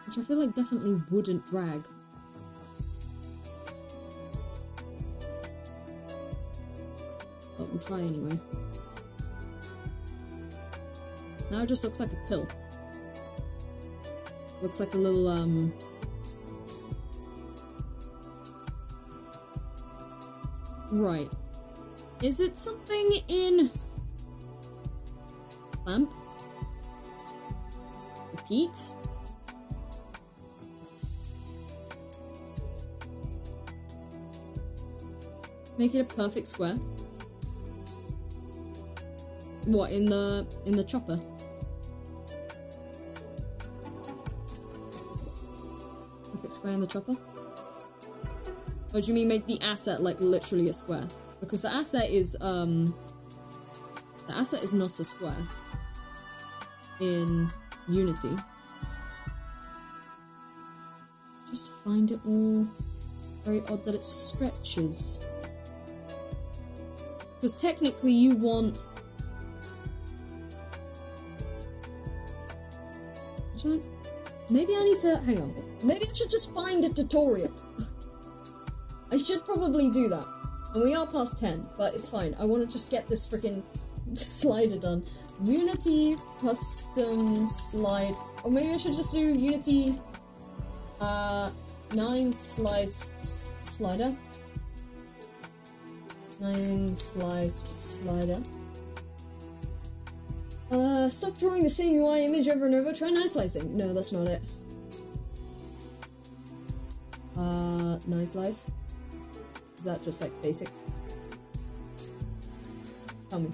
Which I feel like definitely wouldn't drag. But we'll try anyway. Now it just looks like a pill. Looks like a little, Right. Is it something in... Clamp? Repeat? Make it a perfect square? What, in the chopper? Perfect square in the chopper? Or do you mean make the asset like literally a square? Because the asset is not a square in Unity. Just find it all very odd that it stretches. Because technically you want... Maybe I need to... Hang on. Maybe I should just find a tutorial. I should probably do that. And we are past 10, but it's fine. I want to just get this freaking slider done. Unity custom slide. Or maybe I should just do Unity 9 slice slider. 9 slice slider. Stop drawing the same UI image over and over. Try 9 slicing. No, that's not it. 9 slice. Is that just like basics? Tell me.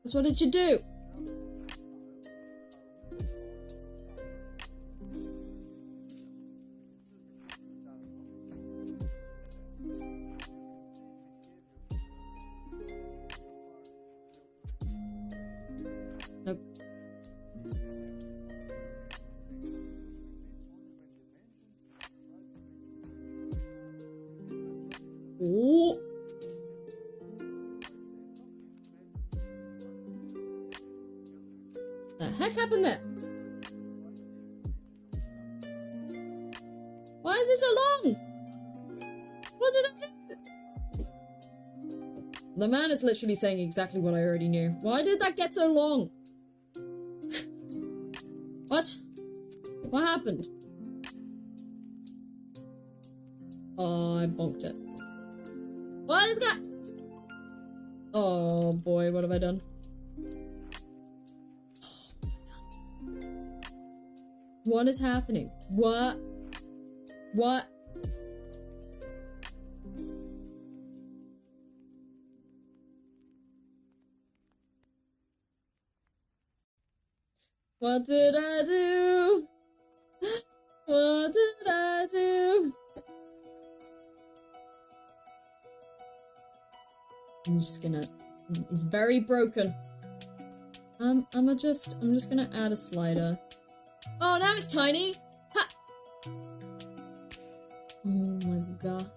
So what did you do? Nope. Ooh. The heck happened there? Why is it so long? What did I do? The man is literally saying exactly what I already knew. Why did that get so long? What? What happened? Oh, I bonked it. What is that? Oh boy, what have I done? What is happening? What? What? What did I do? What did I do? I'm just gonna... It's very broken. I'm just gonna add a slider. Oh, now it's tiny! Ha! Oh my god.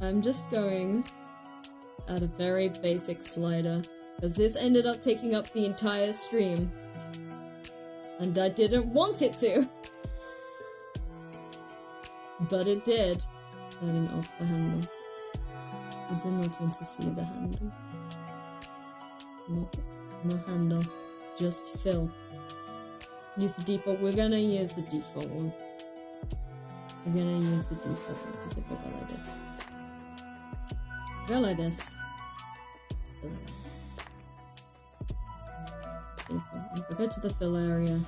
I'm just going to add a very basic slider, because this ended up taking up the entire stream, and I didn't want it to, but it did. Turning off the handle. I did not want to see the handle. No handle, just fill. Use the default. We're gonna use the default one. We're gonna use the default one, because if we go like this. Go like this. If I go to the fill area,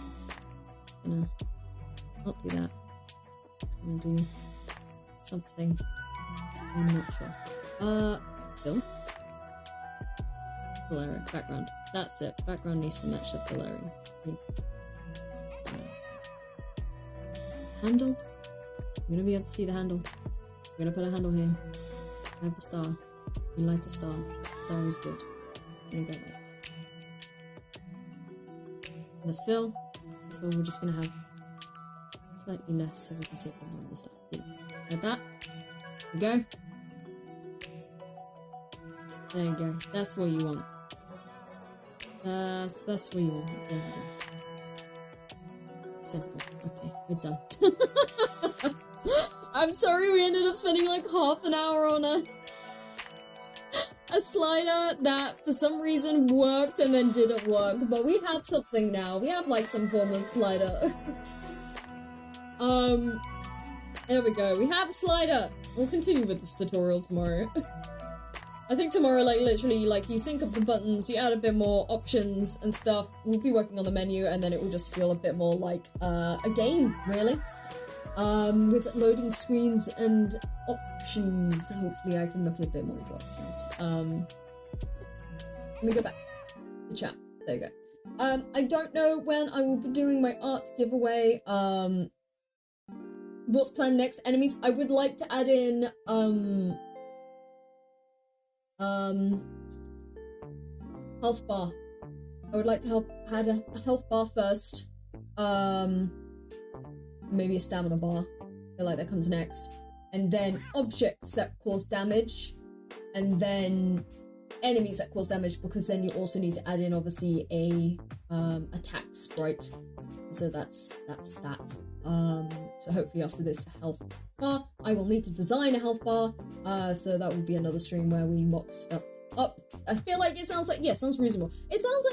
I'm gonna not do that. It's gonna do something. I'm not sure. Fill? Fill area. Background. That's it. Background needs to match the fill area. Handle? I'm gonna be able to see the handle. I'm gonna put a handle here. I have the star. We like a star. Star is good. I'm gonna go like. The fill, we're just gonna have slightly less so we can see more of the stuff. Like that. There we go. There you go. That's what you want. That's what you want. There we go. Simple. Okay, we're done. I'm sorry we ended up spending like half an hour on a slider that for some reason worked and then didn't work, but we have something now. We have like some form of slider. There we go. We have a slider. We'll continue with this tutorial tomorrow. I think tomorrow, like, literally, like, you sync up the buttons, you add a bit more options and stuff. We'll be working on the menu, and then it will just feel a bit more like a game, really. With loading screens and options. Hopefully I can look a bit more into options. Let me go back to chat. There you go. I don't know when I will be doing my art giveaway. What's planned next? Enemies. I would like to add in, health bar. I would like to add a health bar first. Maybe a stamina bar. I feel like that comes next. And then objects that cause damage. And then enemies that cause damage, because then you also need to add in, obviously, a attack sprite. So that's that. So hopefully after this health bar, I will need to design a health bar. So that will be another stream where we mock stuff up. I feel like it sounds like, yeah, sounds reasonable. It sounds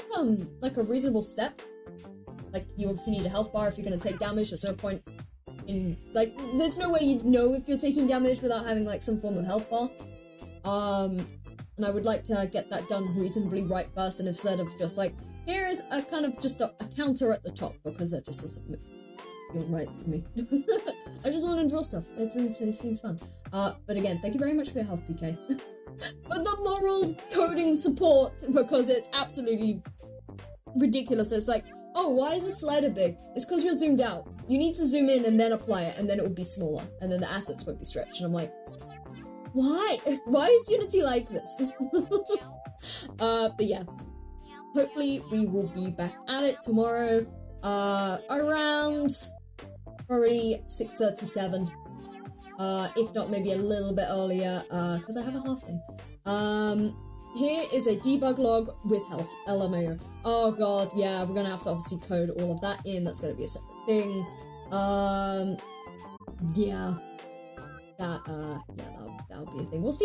like a reasonable step. Like, you obviously need a health bar if you're gonna take damage. There's no point in, like, there's no way you'd know if you're taking damage without having, like, some form of health bar. And I would like to get that done reasonably right first, and instead of just, like, here is a kind of just a counter at the top, because that just doesn't feel right for me. I just want to draw stuff. It seems fun. But again, thank you very much for your help, PK. But the moral coding support, because it's absolutely ridiculous. It's like, oh, why is the slider big? It's because you're zoomed out. You need to zoom in and then apply it, and then it will be smaller, and then the assets won't be stretched. And I'm like, why? Why is Unity like this? But yeah. Hopefully we will be back at it tomorrow, around probably 6:37. If not, maybe a little bit earlier, because I have a half day. Here is a debug log with health, LMAO. Oh god, yeah, we're gonna have to obviously code all of that in. That's gonna be a separate thing. Yeah. That'll be a thing. We'll see how